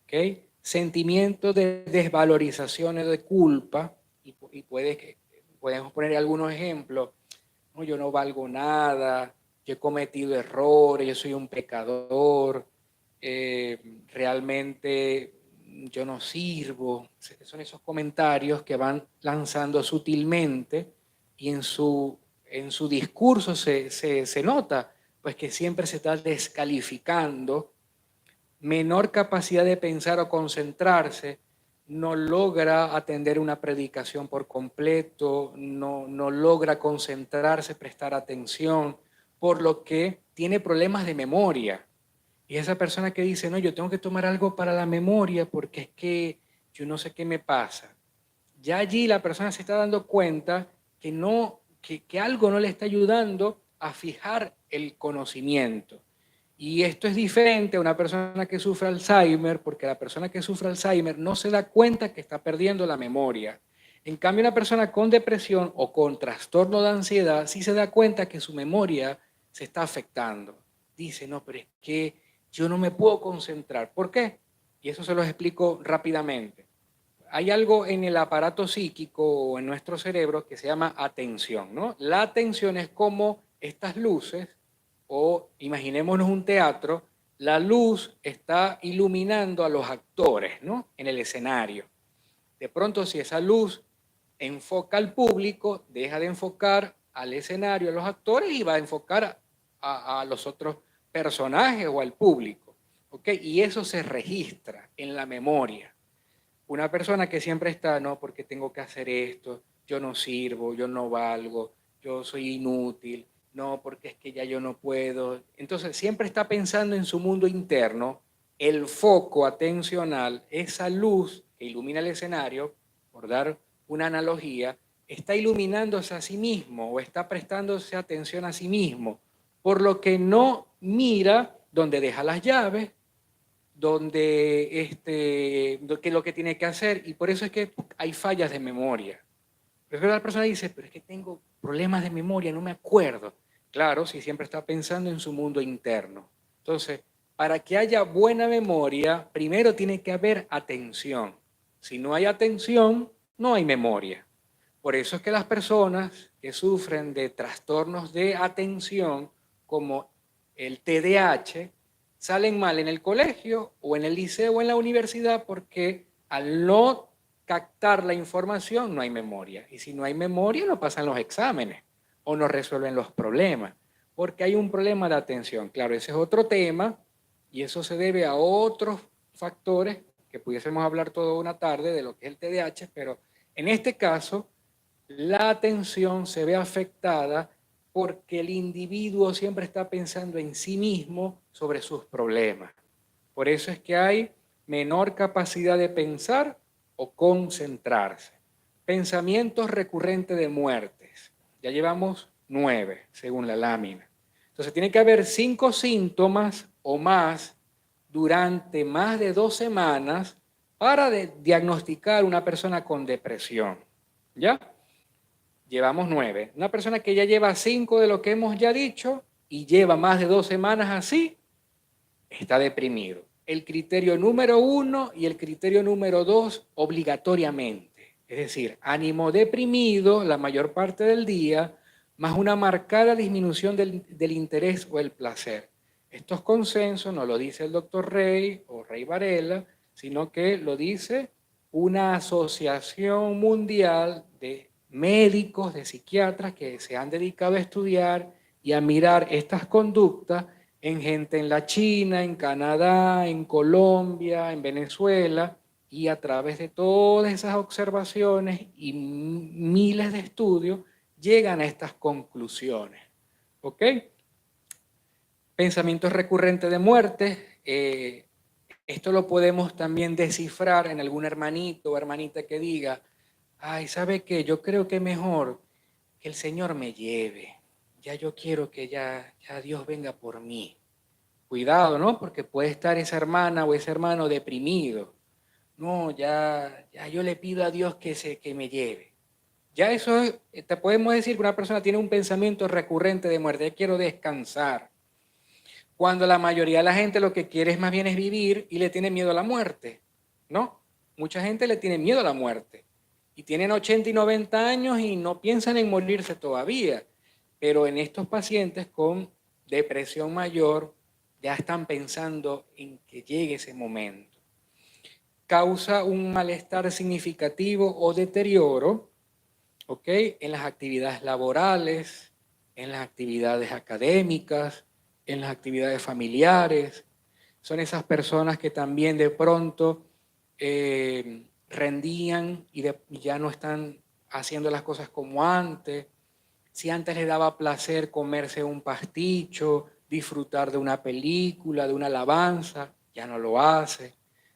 ¿Okay? Sentimiento de desvalorización o de culpa, y podemos poner algunos ejemplos. No, yo no valgo nada, yo he cometido errores, yo soy un pecador, realmente yo no sirvo. Son esos comentarios que van lanzando sutilmente y en su discurso se nota pues que siempre se está descalificando, menor capacidad de pensar o concentrarse, no logra atender una predicación por completo, no logra concentrarse, prestar atención, por lo que tiene problemas de memoria. Y esa persona que dice, no, yo tengo que tomar algo para la memoria porque es que yo no sé qué me pasa. Ya allí la persona se está dando cuenta que algo no le está ayudando a fijar el conocimiento. Y esto es diferente a una persona que sufre Alzheimer, porque la persona que sufre Alzheimer no se da cuenta que está perdiendo la memoria. En cambio, una persona con depresión o con trastorno de ansiedad sí se da cuenta que su memoria se está afectando. Dice, no, pero es que yo no me puedo concentrar. ¿Por qué? Y eso se los explico rápidamente. Hay algo en el aparato psíquico o en nuestro cerebro que se llama atención, ¿no? La atención es como estas luces, o imaginémonos un teatro, la luz está iluminando a los actores, ¿no? En el escenario. De pronto, si esa luz enfoca al público, deja de enfocar al escenario, a los actores, y va a enfocar a los otros personajes o al público. ¿Ok? Y eso se registra en la memoria. Una persona que siempre está, no, porque tengo que hacer esto, yo no sirvo, yo no valgo, yo soy inútil, no, porque es que ya yo no puedo. Entonces siempre está pensando en su mundo interno, el foco atencional, esa luz que ilumina el escenario, por dar una analogía, está iluminándose a sí mismo o está prestándose atención a sí mismo, por lo que no mira donde deja las llaves, donde qué es lo que tiene que hacer, y por eso es que hay fallas de memoria. Pero la persona dice, pero es que tengo problemas de memoria, no me acuerdo. Claro, si siempre está pensando en su mundo interno. Entonces, para que haya buena memoria, primero tiene que haber atención. Si no hay atención, no hay memoria. Por eso es que las personas que sufren de trastornos de atención como el TDAH salen mal en el colegio o en el liceo o en la universidad porque al no captar la información no hay memoria. Y si no hay memoria no pasan los exámenes o no resuelven los problemas porque hay un problema de atención. Claro, ese es otro tema y eso se debe a otros factores que pudiésemos hablar toda una tarde de lo que es el TDAH, pero en este caso la atención se ve afectada porque el individuo siempre está pensando en sí mismo sobre sus problemas. Por eso es que hay menor capacidad de pensar o concentrarse. Pensamientos recurrentes de muertes. Ya llevamos 9, según la lámina. Entonces tiene que haber 5 síntomas o más durante más de 2 semanas para diagnosticar una persona con depresión. ¿Ya? Llevamos 9. Una persona que ya lleva 5 de lo que hemos ya dicho y lleva más de 2 semanas así, está deprimido. El criterio número 1 y el criterio número 2 obligatoriamente. Es decir, ánimo deprimido la mayor parte del día, más una marcada disminución del interés o el placer. Estos consensos no lo dice el doctor Rey o Rey Varela, sino que lo dice una asociación mundial de médicos, de psiquiatras que se han dedicado a estudiar y a mirar estas conductas en gente en la China, en Canadá, en Colombia, en Venezuela, y a través de todas esas observaciones y miles de estudios llegan a estas conclusiones. ¿Ok? Pensamientos recurrentes de muerte. Esto lo podemos también descifrar en algún hermanito o hermanita que diga, ay, ¿sabe qué? Yo creo que mejor que el Señor me lleve. Ya yo quiero que ya Dios venga por mí. Cuidado, ¿no? Porque puede estar esa hermana o ese hermano deprimido. No, ya yo le pido a Dios que me lleve. Ya eso, te podemos decir que una persona tiene un pensamiento recurrente de muerte. Ya quiero descansar. Cuando la mayoría de la gente lo que quiere es más bien es vivir y le tiene miedo a la muerte, ¿no? Mucha gente le tiene miedo a la muerte. Y tienen 80 y 90 años y no piensan en morirse todavía. Pero en estos pacientes con depresión mayor ya están pensando en que llegue ese momento. Causa un malestar significativo o deterioro, ¿ok? En las actividades laborales, en las actividades académicas, en las actividades familiares. Son esas personas que también de pronto rendían y ya no están haciendo las cosas como antes. Si antes les daba placer comerse un pasticho, disfrutar de una película, de una alabanza, ya no lo hace.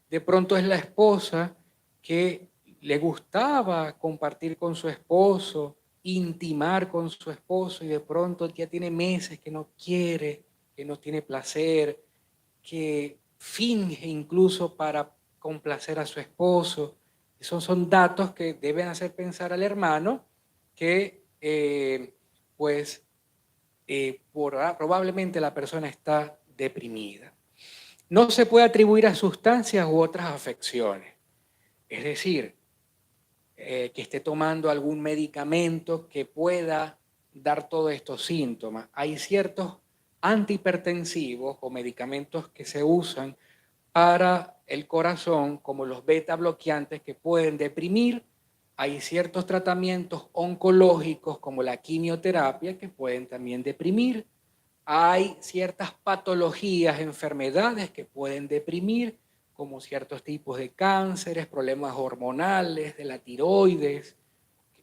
De pronto es la esposa que le gustaba compartir con su esposo, intimar con su esposo y de pronto ya tiene meses que no quiere, que no tiene placer, que finge incluso para complacer a su esposo. Esos son datos que deben hacer pensar al hermano que probablemente la persona está deprimida. No se puede atribuir a sustancias u otras afecciones. Es decir, que esté tomando algún medicamento que pueda dar todos estos síntomas. Hay ciertos antihipertensivos o medicamentos que se usan para el corazón, como los beta bloqueantes que pueden deprimir. Hay ciertos tratamientos oncológicos como la quimioterapia que pueden también deprimir. Hay ciertas patologías, enfermedades que pueden deprimir, como ciertos tipos de cánceres, problemas hormonales, de la tiroides,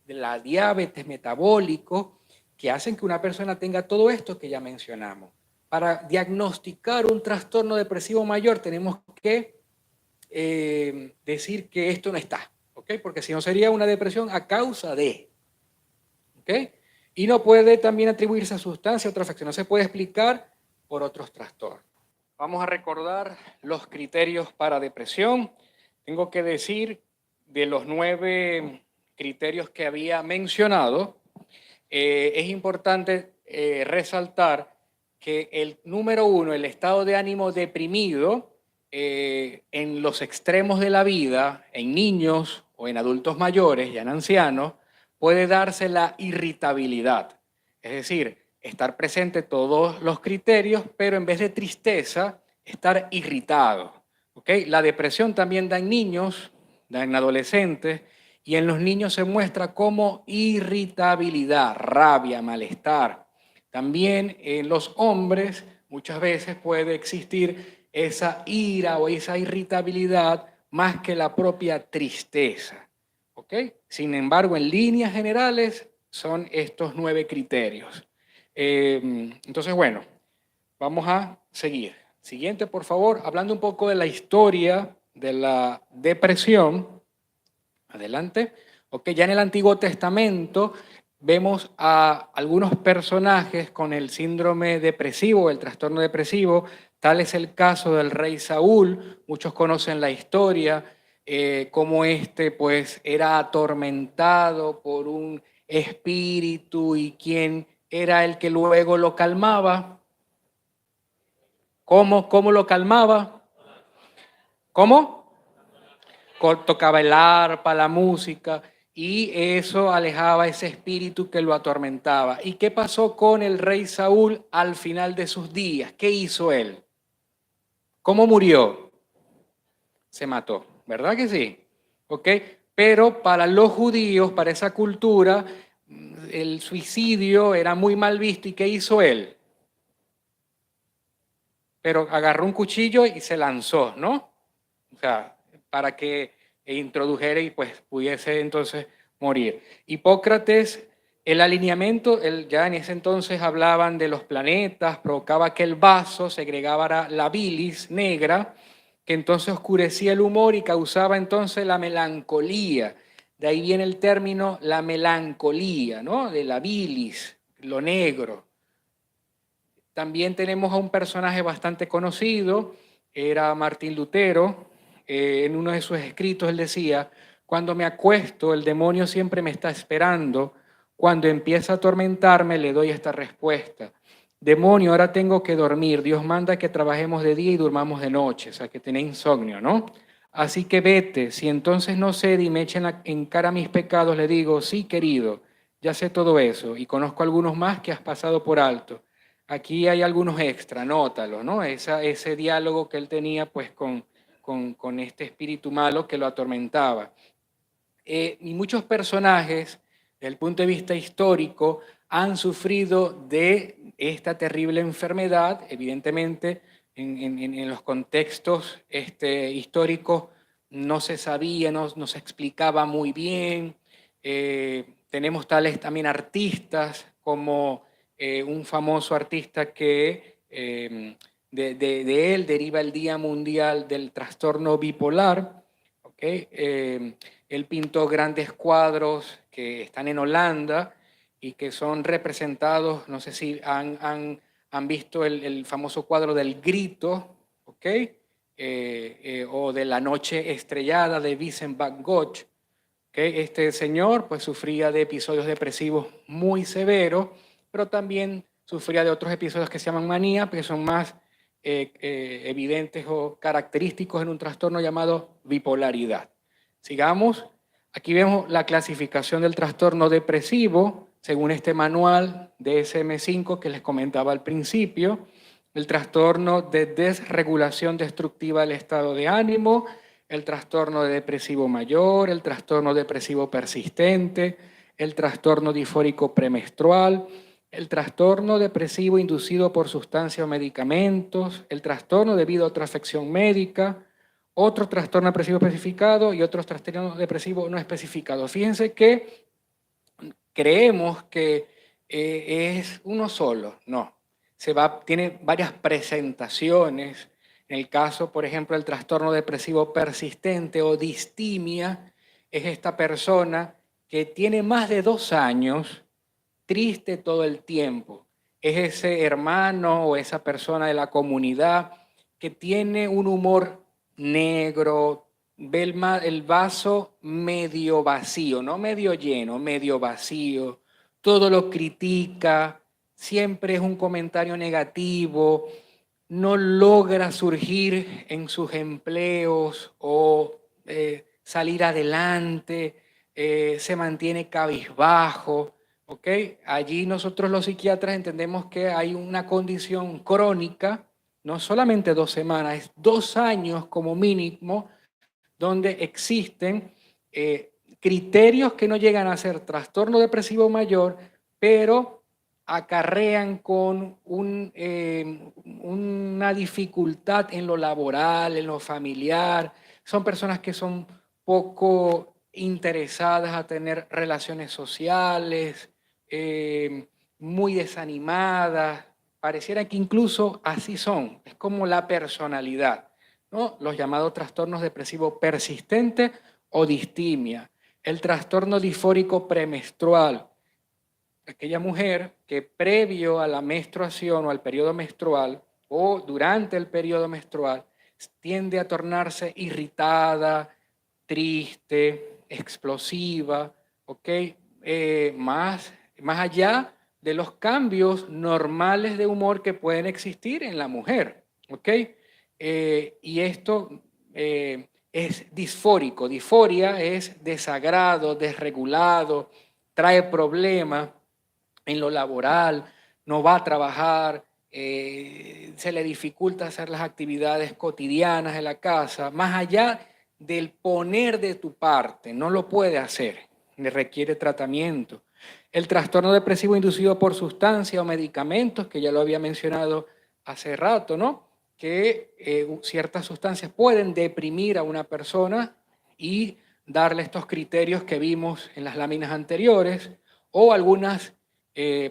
de la diabetes metabólico, que hacen que una persona tenga todo esto que ya mencionamos. Para diagnosticar un trastorno depresivo mayor tenemos que decir que esto no está, ¿ok? Porque si no sería una depresión a causa de, ¿ok? Y no puede también atribuirse a sustancia o otra afección, no se puede explicar por otros trastornos. Vamos a recordar los criterios para depresión. Tengo que decir, de los 9 criterios que había mencionado, es importante resaltar que el número 1, el estado de ánimo deprimido, en los extremos de la vida, en niños o en adultos mayores y en ancianos, puede darse la irritabilidad. Es decir, estar presente todos los criterios, pero en vez de tristeza, estar irritado. ¿Okay? La depresión también da en niños, da en adolescentes, y en los niños se muestra como irritabilidad, rabia, malestar. También en los hombres muchas veces puede existir esa ira o esa irritabilidad más que la propia tristeza. ¿Ok? Sin embargo, en líneas generales son estos 9 criterios. Entonces, bueno, vamos a seguir. Siguiente, por favor, hablando un poco de la historia de la depresión. Adelante. Ok, ya en el Antiguo Testamento vemos a algunos personajes con el síndrome depresivo, el trastorno depresivo. Tal es el caso del rey Saúl. Muchos conocen la historia, cómo pues era atormentado por un espíritu y quién era el que luego lo calmaba. ¿Cómo lo calmaba? ¿Cómo? Tocaba el arpa, la música, y eso alejaba ese espíritu que lo atormentaba. ¿Y qué pasó con el rey Saúl al final de sus días? ¿Qué hizo él? ¿Cómo murió? Se mató, ¿verdad que sí? ¿Ok? Pero para los judíos, para esa cultura, el suicidio era muy mal visto. ¿Y qué hizo él? Pero agarró un cuchillo y se lanzó, ¿no? O sea, para que introdujera y pues pudiese entonces morir. Hipócrates, el alineamiento, ya en ese entonces hablaban de los planetas, provocaba que el vaso segregara la bilis negra, que entonces oscurecía el humor y causaba entonces la melancolía. De ahí viene el término la melancolía, ¿no? De la bilis, lo negro. También tenemos a un personaje bastante conocido, era Martín Lutero. En uno de sus escritos él decía: cuando me acuesto, el demonio siempre me está esperando. Cuando empieza a atormentarme, le doy esta respuesta: demonio, ahora tengo que dormir. Dios manda que trabajemos de día y durmamos de noche, o sea, que tiene insomnio, ¿no? Así que vete. Si entonces no cede y me echen en cara mis pecados, le digo: sí, querido, ya sé todo eso y conozco algunos más que has pasado por alto. Aquí hay algunos extra, nótalo, ¿no? Ese diálogo que él tenía pues con este espíritu malo que lo atormentaba. Y muchos personajes, desde el punto de vista histórico, han sufrido de esta terrible enfermedad. Evidentemente, en los contextos históricos no se sabía, no se explicaba muy bien. Tenemos tales también artistas como un famoso artista que de él deriva el Día Mundial del Trastorno Bipolar. ¿Okay? Él pintó grandes cuadros que están en Holanda y que son representados, no sé si han visto el famoso cuadro del Grito, ¿okay? O de La Noche Estrellada de Vincent van Gogh. ¿Okay? Este señor pues sufría de episodios depresivos muy severos, pero también sufría de otros episodios que se llaman manía, que son más evidentes o característicos en un trastorno llamado bipolaridad. Sigamos. Aquí vemos la clasificación del trastorno depresivo según este manual DSM-5 que les comentaba al principio. El trastorno de desregulación destructiva del estado de ánimo, el trastorno depresivo mayor, el trastorno depresivo persistente, el trastorno disfórico premenstrual, el trastorno depresivo inducido por sustancias o medicamentos, el trastorno debido a otra afección médica, otro trastorno depresivo especificado y otros trastornos depresivos no especificados. Fíjense que creemos que es uno solo, no. Tiene varias presentaciones. En el caso, por ejemplo, del trastorno depresivo persistente o distimia, es esta persona que tiene más de 2 años triste todo el tiempo. Es ese hermano o esa persona de la comunidad que tiene un humor negro, ve el vaso medio vacío, no medio lleno, medio vacío, todo lo critica, siempre es un comentario negativo, no logra surgir en sus empleos o salir adelante, se mantiene cabizbajo, ¿ok? Allí nosotros los psiquiatras entendemos que hay una condición crónica, no solamente 2 semanas, es 2 años como mínimo, donde existen criterios que no llegan a ser trastorno depresivo mayor, pero acarrean con una dificultad en lo laboral, en lo familiar. Son personas que son poco interesadas a tener relaciones sociales, muy desanimadas. Pareciera que incluso así son, es como la personalidad, ¿no? Los llamados trastornos depresivos persistentes o distimia, el trastorno disfórico premenstrual, aquella mujer que previo a la menstruación o al periodo menstrual o durante el periodo menstrual tiende a tornarse irritada, triste, explosiva, ¿ok? Más allá de los cambios normales de humor que pueden existir en la mujer, ¿ok? Y esto es disfórico. Disforia es desagrado, desregulado, trae problemas en lo laboral, no va a trabajar, se le dificulta hacer las actividades cotidianas de la casa, más allá del poner de tu parte, no lo puede hacer, le requiere tratamiento. El trastorno depresivo inducido por sustancias o medicamentos, que ya lo había mencionado hace rato, ¿no? Que ciertas sustancias pueden deprimir a una persona y darle estos criterios que vimos en las láminas anteriores, o algunas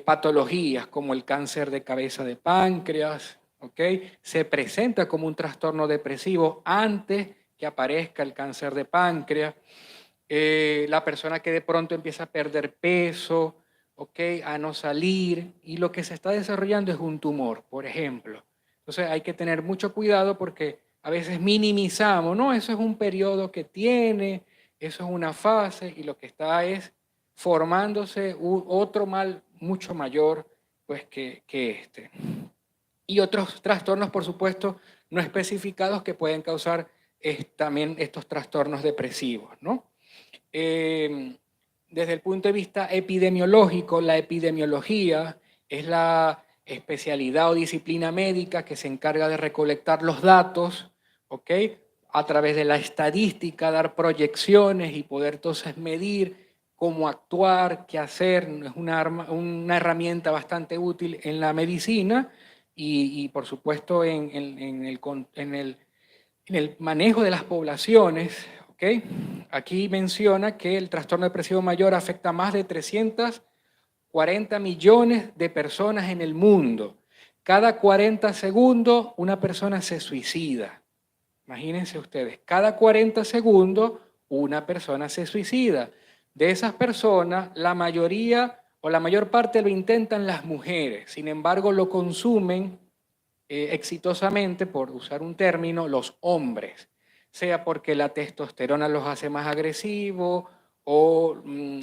patologías como el cáncer de cabeza de páncreas, ¿ok? Se presenta como un trastorno depresivo antes que aparezca el cáncer de páncreas. La persona que de pronto empieza a perder peso, ¿ok? A no salir, y lo que se está desarrollando es un tumor, por ejemplo. Entonces hay que tener mucho cuidado porque a veces minimizamos, no, eso es un periodo que tiene, eso es una fase, y lo que está es formándose otro mal mucho mayor pues, que este. Y otros trastornos, por supuesto, no especificados que pueden causar también estos trastornos depresivos, ¿no? Desde el punto de vista epidemiológico, la epidemiología es la especialidad o disciplina médica que se encarga de recolectar los datos, ¿ok? A través de la estadística, dar proyecciones y poder entonces medir cómo actuar, qué hacer. Es una herramienta bastante útil en la medicina y por supuesto en el manejo de las poblaciones. ¿Okay? Aquí menciona que el trastorno depresivo mayor afecta a más de 340 millones de personas en el mundo. Cada 40 segundos una persona se suicida. Imagínense ustedes, cada 40 segundos una persona se suicida. De esas personas, la mayoría o la mayor parte lo intentan las mujeres. Sin embargo, lo consumen exitosamente, por usar un término, los hombres, sea porque la testosterona los hace más agresivos o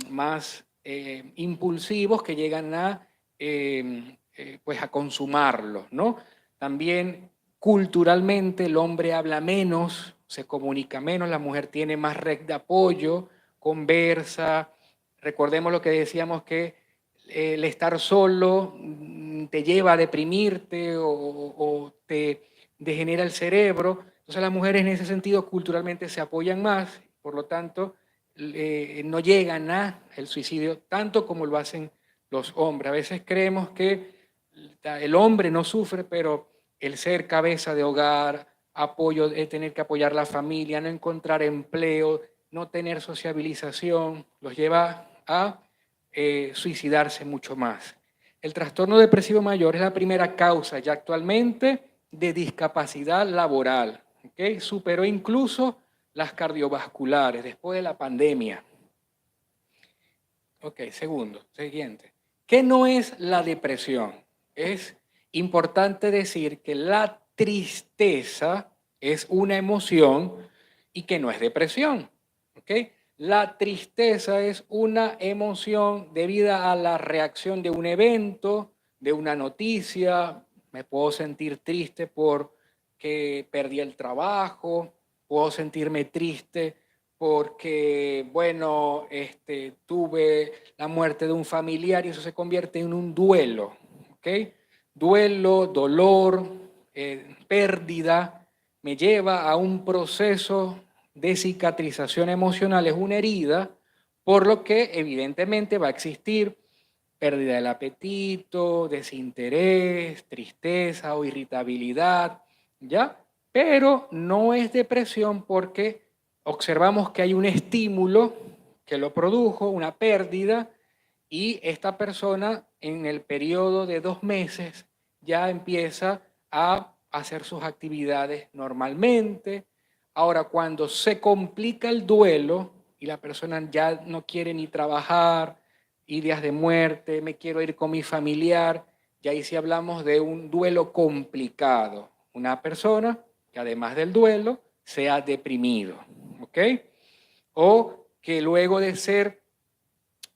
más impulsivos, que llegan a, pues a consumarlos, ¿no? También culturalmente el hombre habla menos, se comunica menos, la mujer tiene más red de apoyo, conversa. Recordemos lo que decíamos, que el estar solo te lleva a deprimirte o te degenera el cerebro. Entonces las mujeres en ese sentido culturalmente se apoyan más, por lo tanto no llegan a el suicidio tanto como lo hacen los hombres. A veces creemos que el hombre no sufre, pero el ser cabeza de hogar, apoyo, tener que apoyar a la familia, no encontrar empleo, no tener sociabilización, los lleva a suicidarse mucho más. El trastorno depresivo mayor es la primera causa ya actualmente de discapacidad laboral. ¿Okay? Superó incluso las cardiovasculares después de la pandemia. Ok, siguiente. ¿Qué no es la depresión? Es importante decir que la tristeza es una emoción y que no es depresión. ¿Ok? La tristeza es una emoción debida a la reacción de un evento, de una noticia. Me puedo sentir triste porque perdí el trabajo, puedo sentirme triste porque, bueno, tuve la muerte de un familiar y eso se convierte en un duelo, ¿ok? Duelo, dolor, pérdida, me lleva a un proceso de cicatrización emocional, es una herida, por lo que evidentemente va a existir pérdida del apetito, desinterés, tristeza o irritabilidad, ¿ya? Pero no es depresión porque observamos que hay un estímulo que lo produjo, una pérdida, y esta persona en el periodo de 2 meses ya empieza a hacer sus actividades normalmente. Ahora, cuando se complica el duelo y la persona ya no quiere ni trabajar, y días de muerte, me quiero ir con mi familiar, y ahí sí hablamos de un duelo complicado. Una persona que además del duelo sea deprimido, ¿ok? O que luego de ser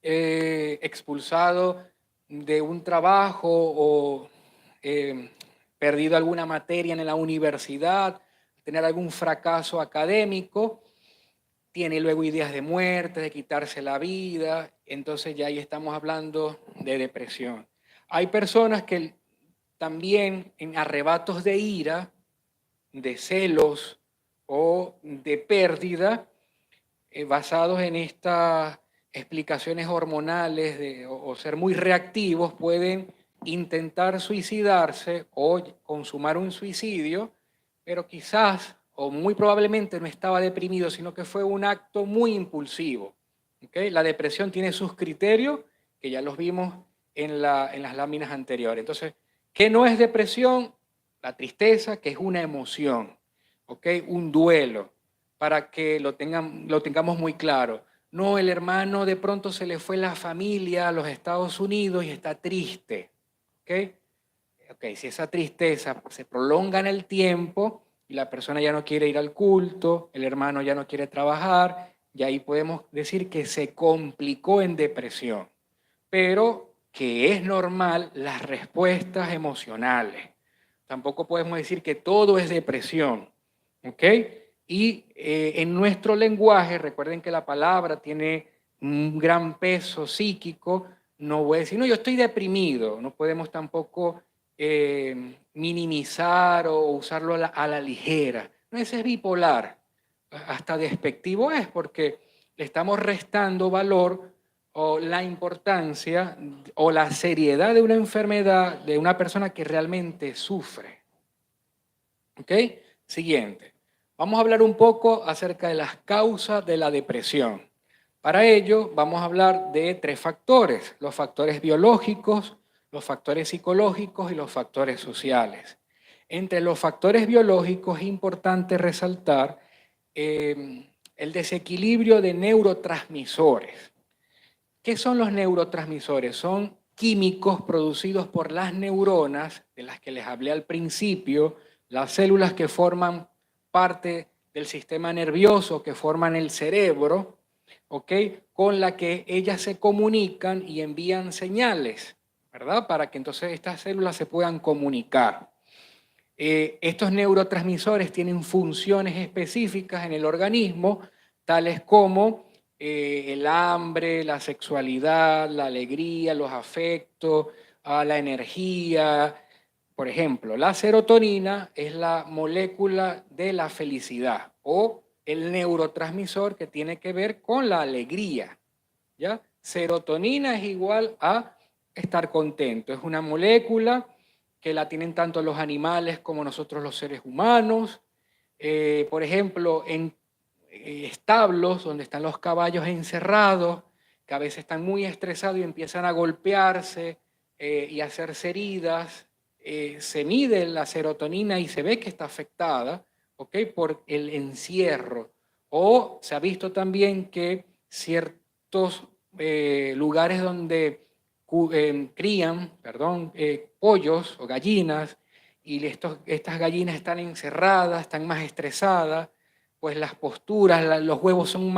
expulsado de un trabajo o perdido alguna materia en la universidad, tener algún fracaso académico, tiene luego ideas de muerte, de quitarse la vida, entonces ya ahí estamos hablando de depresión. Hay personas que también en arrebatos de ira, de celos o de pérdida, basados en estas explicaciones hormonales o ser muy reactivos, pueden intentar suicidarse o consumar un suicidio, pero quizás o muy probablemente no estaba deprimido, sino que fue un acto muy impulsivo. ¿Okay? La depresión tiene sus criterios, que ya los vimos en las láminas anteriores. Entonces, ¿qué no es depresión? La tristeza, que es una emoción, ¿okay? Un duelo, para que lo tengamos muy claro. No, el hermano de pronto se le fue la familia a los Estados Unidos y está triste. ¿Okay? Okay, si esa tristeza se prolonga en el tiempo y la persona ya no quiere ir al culto, el hermano ya no quiere trabajar, y ahí podemos decir que se complicó en depresión. Pero que es normal las respuestas emocionales. Tampoco podemos decir que todo es depresión. ¿Ok? Y en nuestro lenguaje, recuerden que la palabra tiene un gran peso psíquico, no voy a decir, no, yo estoy deprimido, no podemos tampoco minimizar o usarlo a la ligera. No, ese es bipolar, hasta despectivo es porque le estamos restando valor o la importancia o la seriedad de una enfermedad de una persona que realmente sufre. ¿Ok? Siguiente. Vamos a hablar un poco acerca de las causas de la depresión. Para ello vamos a hablar de 3 factores: los factores biológicos, los factores psicológicos y los factores sociales. Entre los factores biológicos es importante resaltar el desequilibrio de neurotransmisores. ¿Qué son los neurotransmisores? Son químicos producidos por las neuronas, de las que les hablé al principio, las células que forman parte del sistema nervioso, que forman el cerebro, ¿ok? Con la que ellas se comunican y envían señales, ¿verdad? Para que entonces estas células se puedan comunicar. Estos neurotransmisores tienen funciones específicas en el organismo, tales como el hambre, la sexualidad, la alegría, los afectos, la energía. Por ejemplo, la serotonina es la molécula de la felicidad o el neurotransmisor que tiene que ver con la alegría. ¿Ya? Serotonina es igual a estar contento. Es una molécula que la tienen tanto los animales como nosotros los seres humanos. Por ejemplo, en establos donde están los caballos encerrados, que a veces están muy estresados y empiezan a golpearse y a hacerse heridas, se mide la serotonina y se ve que está afectada, ¿ok? Por el encierro. O se ha visto también que ciertos lugares donde crían, pollos o gallinas, y estas gallinas están encerradas, están más estresadas, pues las posturas, los huevos son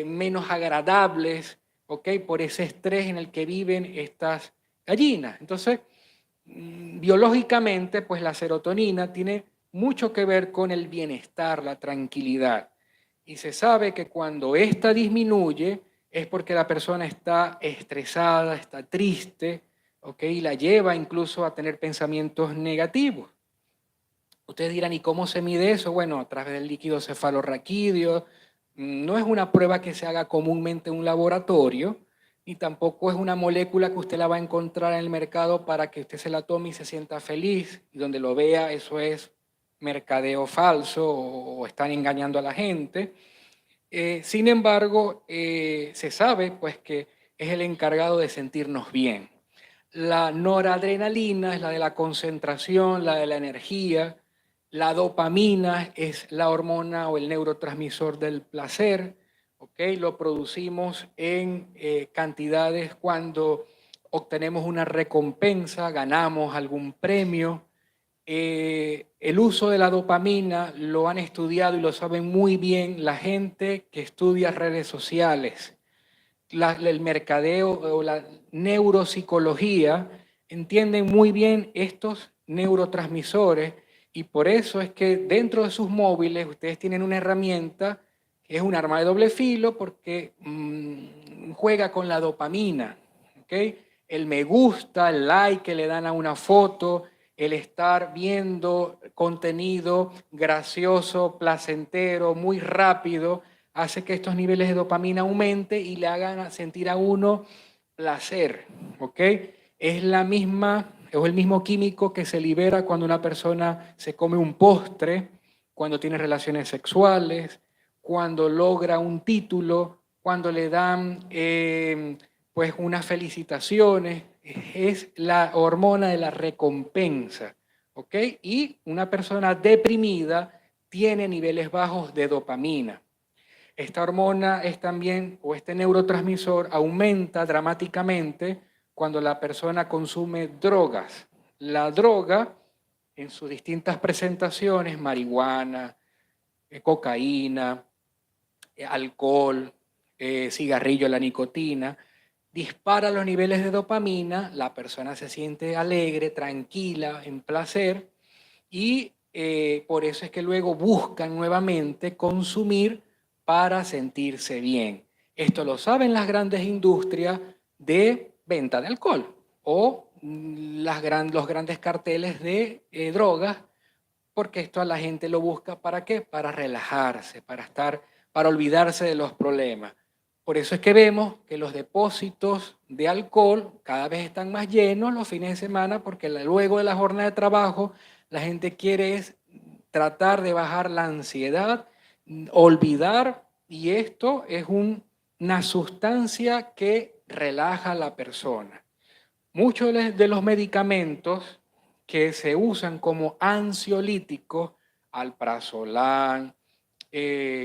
menos agradables, ¿ok? Por ese estrés en el que viven estas gallinas. Entonces, biológicamente, pues la serotonina tiene mucho que ver con el bienestar, la tranquilidad. Y se sabe que cuando esta disminuye es porque la persona está estresada, está triste, ¿ok? Y la lleva incluso a tener pensamientos negativos. Ustedes dirán, ¿y cómo se mide eso? Bueno, a través del líquido cefalorraquídeo. No es una prueba que se haga comúnmente en un laboratorio, y tampoco es una molécula que usted la va a encontrar en el mercado para que usted se la tome y se sienta feliz, y donde lo vea eso es mercadeo falso o están engañando a la gente. Sin embargo, se sabe pues que es el encargado de sentirnos bien. La noradrenalina es la de la concentración, la de la energía. La dopamina es la hormona o el neurotransmisor del placer. ¿Okay? Lo producimos en cantidades cuando obtenemos una recompensa, ganamos algún premio. El uso de la dopamina lo han estudiado y lo saben muy bien la gente que estudia redes sociales. El mercadeo o la neuropsicología entienden muy bien estos neurotransmisores, y por eso es que dentro de sus móviles ustedes tienen una herramienta que es un arma de doble filo porque juega con la dopamina. ¿Okay? El me gusta, el like que le dan a una foto, el estar viendo contenido gracioso, placentero, muy rápido, hace que estos niveles de dopamina aumenten y le hagan sentir a uno placer, ¿ok? Es la misma, o el mismo químico que se libera cuando una persona se come un postre, cuando tiene relaciones sexuales, cuando logra un título, cuando le dan pues unas felicitaciones. Es la hormona de la recompensa, ¿ok? Y una persona deprimida tiene niveles bajos de dopamina. Esta hormona es también, o este neurotransmisor, aumenta dramáticamente cuando la persona consume drogas. La droga, en sus distintas presentaciones, marihuana, cocaína, alcohol, cigarrillo, la nicotina, dispara los niveles de dopamina, la persona se siente alegre, tranquila, en placer, y por eso es que luego buscan nuevamente consumir para sentirse bien. Esto lo saben las grandes industrias de venta de alcohol o los grandes carteles de drogas, porque esto a la gente lo busca ¿para qué? Para relajarse, para olvidarse de los problemas. Por eso es que vemos que los depósitos de alcohol cada vez están más llenos los fines de semana, porque luego de la jornada de trabajo la gente quiere es tratar de bajar la ansiedad, olvidar, y esto es una sustancia que relaja a la persona. Muchos de los medicamentos que se usan como ansiolíticos, alprazolam,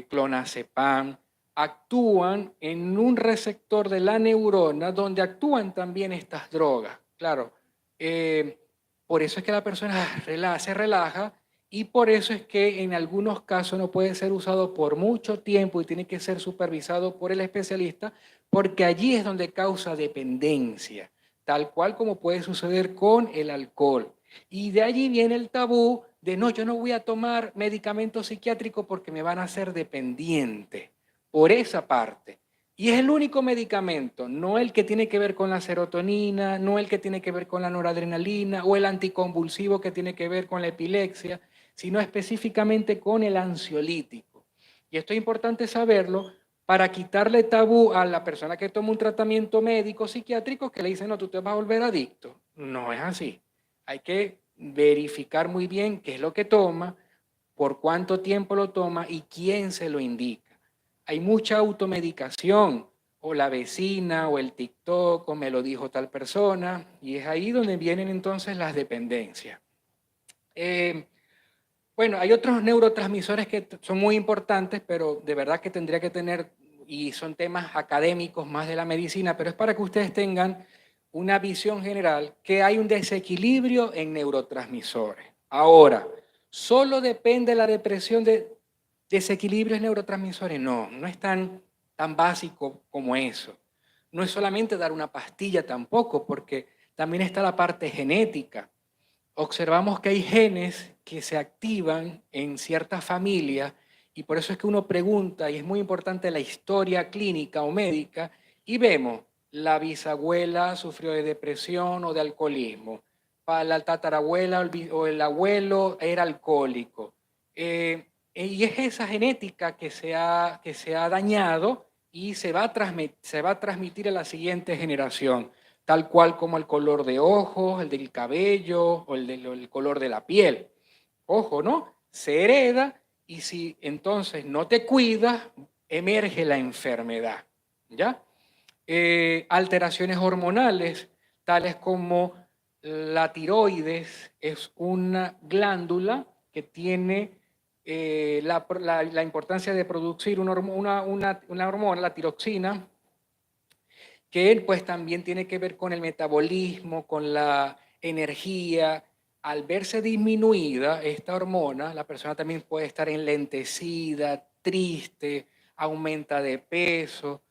clonazepam, actúan en un receptor de la neurona donde actúan también estas drogas. Claro, por eso es que la persona se relaja, y por eso es que en algunos casos no puede ser usado por mucho tiempo y tiene que ser supervisado por el especialista, porque allí es donde causa dependencia, tal cual como puede suceder con el alcohol. Y de allí viene el tabú de no, yo no voy a tomar medicamentos psiquiátricos porque me van a hacer dependiente. Por esa parte. Y es el único medicamento, no el que tiene que ver con la serotonina, no el que tiene que ver con la noradrenalina o el anticonvulsivo que tiene que ver con la epilepsia, sino específicamente con el ansiolítico. Y esto es importante saberlo para quitarle tabú a la persona que toma un tratamiento médico psiquiátrico, que le dice, no, tú te vas a volver adicto. No es así. Hay que verificar muy bien qué es lo que toma, por cuánto tiempo lo toma y quién se lo indica. Hay mucha automedicación, o la vecina, o el TikTok, o me lo dijo tal persona, y es ahí donde vienen entonces las dependencias. Bueno, hay otros neurotransmisores que son muy importantes, pero de verdad que tendría que tener, y son temas académicos más de la medicina, pero es para que ustedes tengan una visión general que hay un desequilibrio en neurotransmisores. Ahora, ¿solo depende la depresión de desequilibrios en neurotransmisores? No, no es tan básico como eso. No es solamente dar una pastilla tampoco, porque también está la parte genética. Observamos que hay genes que se activan en ciertas familias Y por eso es que uno pregunta, y es muy importante la historia clínica o médica, y vemos, la bisabuela sufrió de depresión o de alcoholismo, para la tatarabuela o el abuelo era alcohólico. Y es esa genética que se ha dañado y se va a transmitir a la siguiente generación, tal cual como el color de ojos, el del cabello o el color de la piel. Ojo, ¿no? Se hereda y si entonces no te cuidas, emerge la enfermedad, ¿ya? Alteraciones hormonales, tales como la tiroides, es una glándula que tiene la importancia de producir una hormona, la tiroxina, que pues también tiene que ver con el metabolismo, con la energía. Al verse disminuida esta hormona, la persona también puede estar enlentecida, triste, aumenta de peso,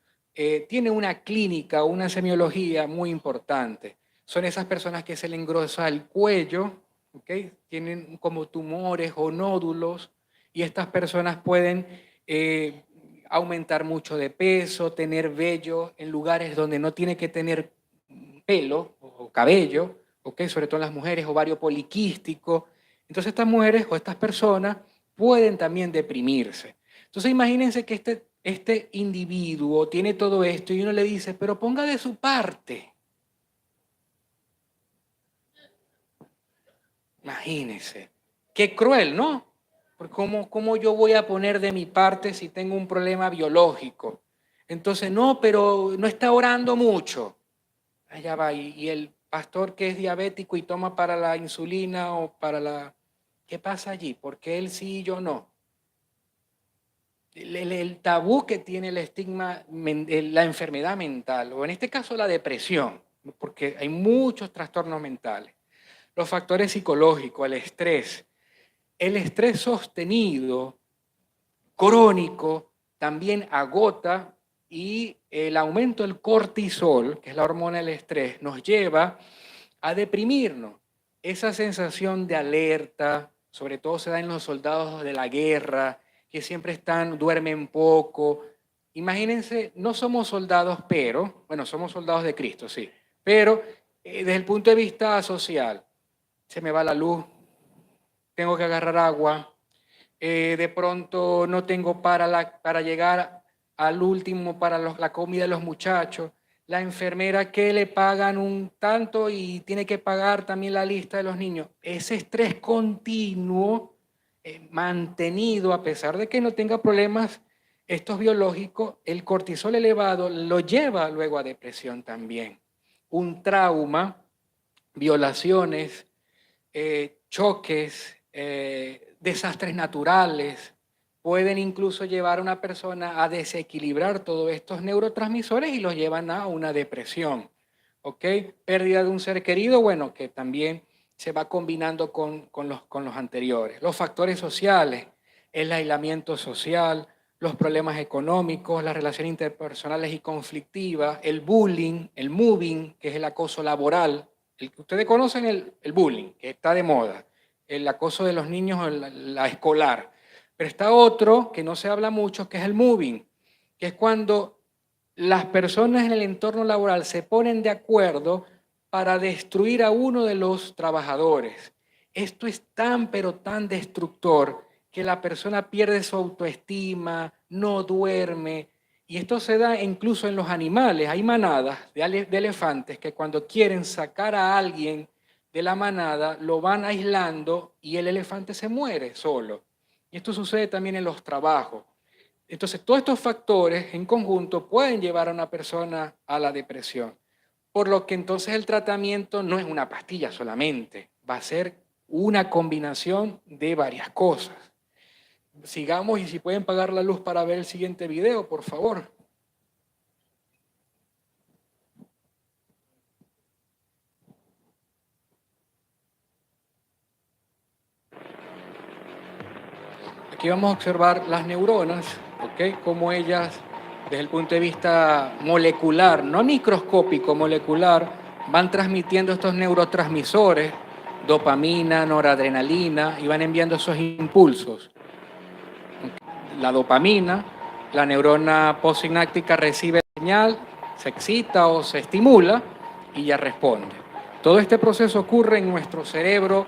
tiene una clínica, una semiología muy importante. Son esas personas que se le engrosa el cuello, ¿okay? Tienen como tumores o nódulos, y estas personas pueden aumentar mucho de peso, tener vello en lugares donde no tiene que tener pelo o cabello, ¿okay? Sobre todo en las mujeres, ovario poliquístico. Entonces estas mujeres o estas personas pueden también deprimirse. Entonces imagínense que este individuo tiene todo esto y uno le dice, pero ponga de su parte. Imagínense. Qué cruel, ¿no? Porque ¿cómo yo voy a poner de mi parte si tengo un problema biológico? Entonces, no, pero no está orando mucho. Allá va, y el pastor que es diabético y toma para la insulina o para la... ¿Qué pasa allí? ¿Por qué él sí y yo no? El tabú que tiene el estigma, la enfermedad mental, o en este caso la depresión, porque hay muchos trastornos mentales. Los factores psicológicos, el estrés sostenido, crónico, también agota, y el aumento del cortisol, que es la hormona del estrés, nos lleva a deprimirnos. Esa sensación de alerta, sobre todo se da en los soldados de la guerra, que siempre duermen poco. Imagínense, no somos soldados, pero, bueno, somos soldados de Cristo, sí, pero desde el punto de vista social, se me va la luz, tengo que agarrar agua, de pronto no tengo para llegar al último para la comida de los muchachos, la enfermera que le pagan un tanto y tiene que pagar también la lista de los niños. Ese estrés continuo, mantenido, a pesar de que no tenga problemas estos biológicos, el cortisol elevado lo lleva luego a depresión también. Un trauma, violaciones, choques, desastres naturales, pueden incluso llevar a una persona a desequilibrar todos estos neurotransmisores y los llevan a una depresión. ¿Ok? Pérdida de un ser querido, bueno, que también se va combinando con los anteriores. Los factores sociales, el aislamiento social, los problemas económicos, las relaciones interpersonales y conflictivas, el bullying, el mobbing, que es el acoso laboral. Ustedes conocen el bullying, que está de moda, el acoso de los niños, la escolar. Pero está otro que no se habla mucho, que es el mobbing, que es cuando las personas en el entorno laboral se ponen de acuerdo para destruir a uno de los trabajadores. Esto es tan, pero tan destructor que la persona pierde su autoestima, no duerme. Y esto se da incluso en los animales. Hay manadas de elefantes que cuando quieren sacar a alguien de la manada, lo van aislando y el elefante se muere solo. Y esto sucede también en los trabajos. Entonces, todos estos factores en conjunto pueden llevar a una persona a la depresión. Por lo que entonces el tratamiento no es una pastilla solamente, va a ser una combinación de varias cosas. Sigamos y si pueden apagar la luz para ver el siguiente video, por favor. Aquí vamos a observar las neuronas, ¿ok? Cómo ellas, desde el punto de vista molecular, no microscópico, molecular, van transmitiendo estos neurotransmisores, dopamina, noradrenalina, y van enviando esos impulsos. la dopamina, la neurona postsináptica recibe señal, se excita o se estimula y ya responde. Todo este proceso ocurre en nuestro cerebro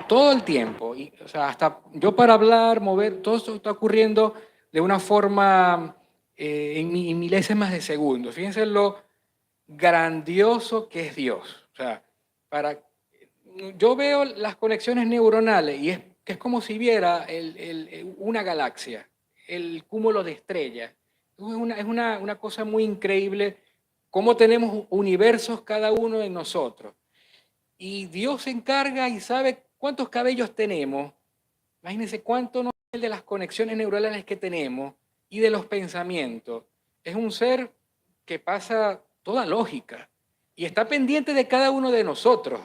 todo el tiempo. Y, o sea, hasta yo para hablar, mover, todo esto está ocurriendo de una forma en milésimas de segundos. Fíjense lo grandioso que es Dios. O sea, yo veo las conexiones neuronales y es como si viera una galaxia, el cúmulo de estrellas. Es una cosa muy increíble cómo tenemos universos cada uno de nosotros. Y Dios se encarga y sabe cuántos cabellos tenemos. Imagínense cuánto nos es de las conexiones neuronales que tenemos y de los pensamientos. Es un ser que pasa toda lógica y está pendiente de cada uno de nosotros.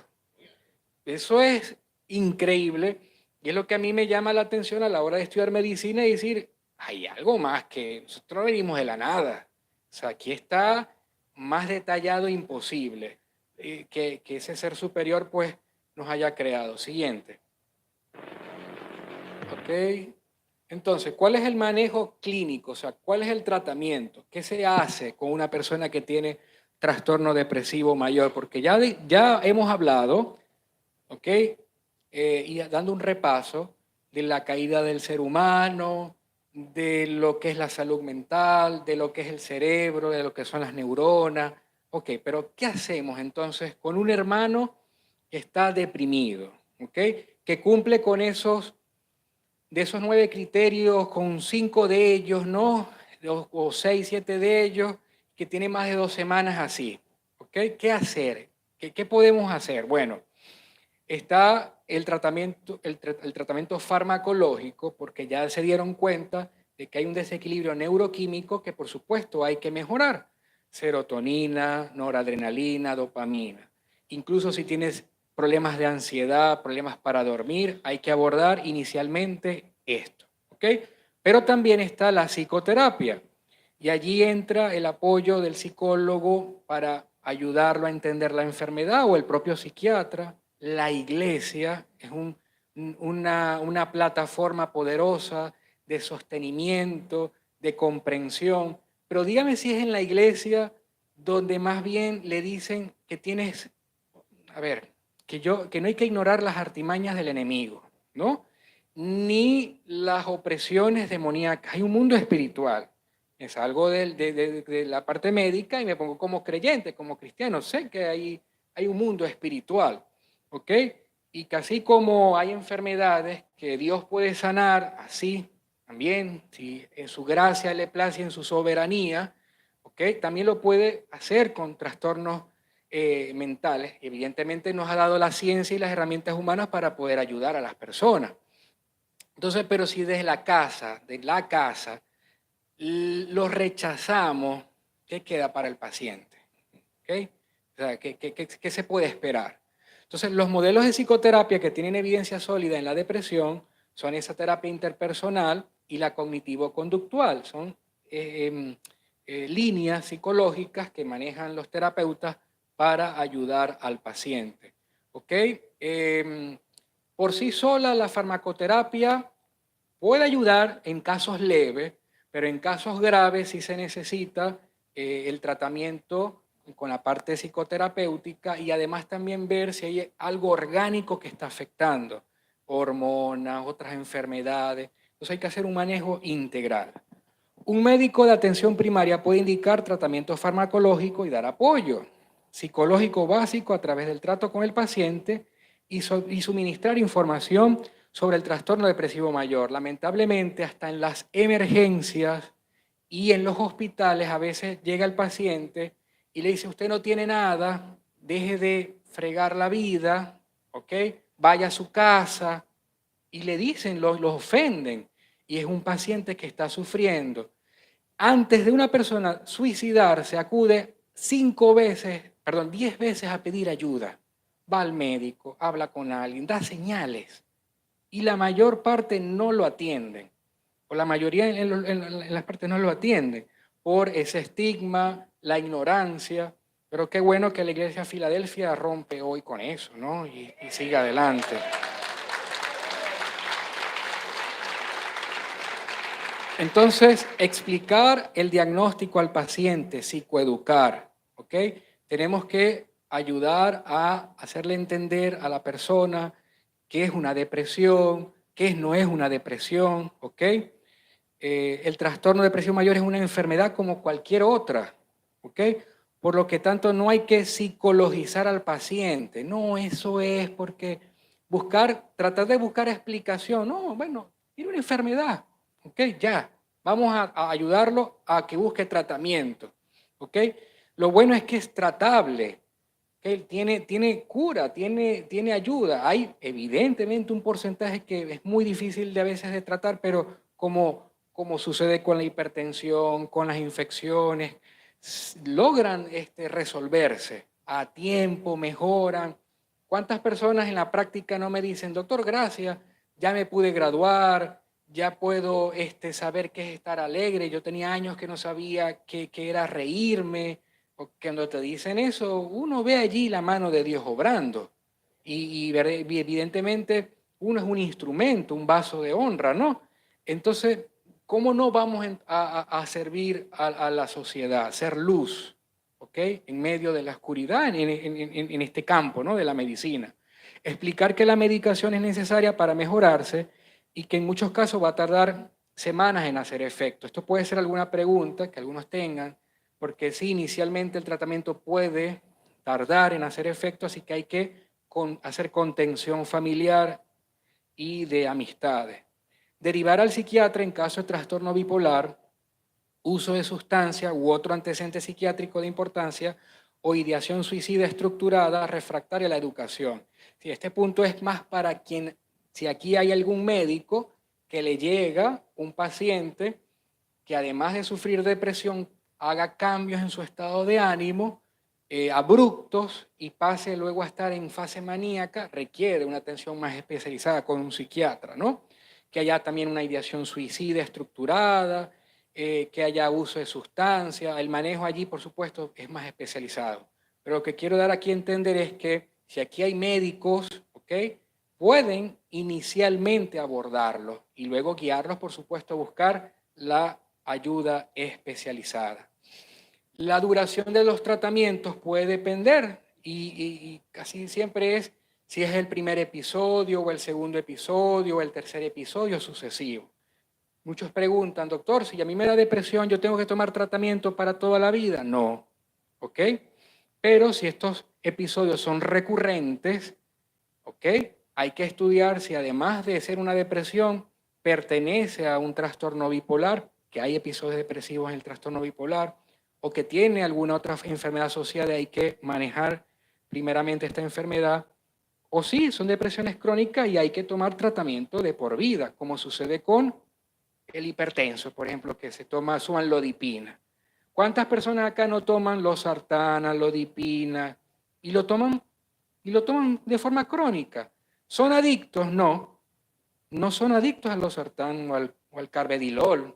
Eso es increíble y es lo que a mí me llama la atención a la hora de estudiar medicina y decir, hay algo más que nosotros no venimos de la nada. O sea, aquí está más detallado imposible que ese ser superior pues nos haya creado. Siguiente. Ok. Entonces, ¿cuál es el manejo clínico? O sea, ¿cuál es el tratamiento? ¿Qué se hace con una persona que tiene trastorno depresivo mayor? Porque ya hemos hablado, ¿ok? Y dando un repaso de la caída del ser humano, de lo que es la salud mental, de lo que es el cerebro, de lo que son las neuronas. Ok, pero ¿qué hacemos entonces con un hermano que está deprimido? ¿Ok? Que cumple con de esos 9 criterios, con 5 de ellos, ¿no? O 6, 7 de ellos, que tiene más de 2 semanas así. ¿Ok? ¿Qué hacer? ¿Qué podemos hacer? Bueno, está el tratamiento farmacológico, porque ya se dieron cuenta de que hay un desequilibrio neuroquímico que por supuesto hay que mejorar. Serotonina, noradrenalina, dopamina. Incluso si tienes problemas de ansiedad, problemas para dormir, hay que abordar inicialmente esto. ¿Ok? Pero también está la psicoterapia. Y allí entra el apoyo del psicólogo para ayudarlo a entender la enfermedad o el propio psiquiatra. La iglesia es una plataforma poderosa de sostenimiento, de comprensión. Pero dígame si es en la iglesia donde más bien le dicen que tienes, a ver, que no hay que ignorar las artimañas del enemigo, ¿no? Ni las opresiones demoníacas. Hay un mundo espiritual. Es algo de la parte médica y me pongo como creyente, como cristiano. Sé que hay un mundo espiritual, ¿ok? Y que así como hay enfermedades que Dios puede sanar, así también, si en su gracia le place, en su soberanía, ¿ok? También lo puede hacer con trastornos mentales. Evidentemente nos ha dado la ciencia y las herramientas humanas para poder ayudar a las personas. Entonces, pero si desde la casa, lo rechazamos, ¿qué queda para el paciente? ¿Okay? O sea, ¿qué se puede esperar? Entonces, los modelos de psicoterapia que tienen evidencia sólida en la depresión son esa terapia interpersonal y la cognitivo-conductual. Son líneas psicológicas que manejan los terapeutas para ayudar al paciente. ¿Ok? Por sí sola, la farmacoterapia puede ayudar en casos leves, pero en casos graves sí se necesita el tratamiento con la parte psicoterapéutica y además también ver si hay algo orgánico que está afectando, hormonas, otras enfermedades. Entonces hay que hacer un manejo integral. Un médico de atención primaria puede indicar tratamiento farmacológico y dar apoyo psicológico básico a través del trato con el paciente y suministrar información sobre el trastorno depresivo mayor. Lamentablemente, hasta en las emergencias y en los hospitales a veces llega el paciente y le dice, usted no tiene nada, deje de fregar la vida, ¿ok? Vaya a su casa, y le dicen, los ofenden, y es un paciente que está sufriendo. Antes de una persona suicidarse, acude 10 veces a pedir ayuda. Va al médico, habla con alguien, da señales, y la mayor parte no lo atienden, o la mayoría en las partes no lo atienden, por ese estigma, la ignorancia, pero qué bueno que la Iglesia de Filadelfia rompe hoy con eso, ¿no? Y sigue adelante. Entonces, explicar el diagnóstico al paciente, psicoeducar, ¿ok? Tenemos que ayudar a hacerle entender a la persona qué es una depresión, qué no es una depresión, ¿ok? El trastorno de depresión mayor es una enfermedad como cualquier otra, ¿ok? Por lo que tanto no hay que psicologizar al paciente, no, eso es porque tratar de buscar explicación, no, bueno, tiene una enfermedad, ¿ok? Ya, vamos a ayudarlo a que busque tratamiento, ¿ok? Lo bueno es que es tratable, ¿ok? Tiene cura, tiene ayuda. Hay evidentemente un porcentaje que es muy difícil de a veces de tratar, pero como sucede con la hipertensión, con las infecciones, logran resolverse a tiempo, mejoran. ¿Cuántas personas en la práctica no me dicen, doctor, gracias, ya me pude graduar, ya puedo saber qué es estar alegre, yo tenía años que no sabía qué era reírme? Porque cuando te dicen eso, uno ve allí la mano de Dios obrando. Y evidentemente uno es un instrumento, un vaso de honra, ¿no? Entonces, ¿cómo no vamos a servir a la sociedad, ser luz, ¿ok? En medio de la oscuridad, en este campo, ¿no? De la medicina. Explicar que la medicación es necesaria para mejorarse y que en muchos casos va a tardar semanas en hacer efecto. Esto puede ser alguna pregunta que algunos tengan, porque sí, inicialmente el tratamiento puede tardar en hacer efecto, así que hay que hacer contención familiar y de amistades. Derivar al psiquiatra en caso de trastorno bipolar, uso de sustancia u otro antecedente psiquiátrico de importancia o ideación suicida estructurada refractaria a la educación. Si este punto es más para quien, si aquí hay algún médico que le llega un paciente que además de sufrir depresión haga cambios en su estado de ánimo abruptos y pase luego a estar en fase maníaca, requiere una atención más especializada con un psiquiatra, ¿no? Que haya también una ideación suicida estructurada, que haya uso de sustancias, el manejo allí, por supuesto, es más especializado. Pero lo que quiero dar aquí a entender es que si aquí hay médicos, ¿ok? Pueden inicialmente abordarlo y luego guiarlos, por supuesto, a buscar la ayuda especializada. La duración de los tratamientos puede depender y casi siempre es si es el primer episodio o el segundo episodio o el tercer episodio sucesivo. Muchos preguntan, doctor, si a mí me da depresión, ¿yo tengo que tomar tratamiento para toda la vida? No, ¿ok? Pero si estos episodios son recurrentes, ¿ok? Hay que estudiar si además de ser una depresión, pertenece a un trastorno bipolar, que hay episodios depresivos en el trastorno bipolar, o que tiene alguna otra enfermedad asociada, hay que manejar primeramente esta enfermedad, o sí, son depresiones crónicas y hay que tomar tratamiento de por vida, como sucede con el hipertenso, por ejemplo, que suman lodipina. ¿Cuántas personas acá no toman losartana, lodipina y lo toman de forma crónica? ¿Son adictos? No. No son adictos al losartán o al carvedilol.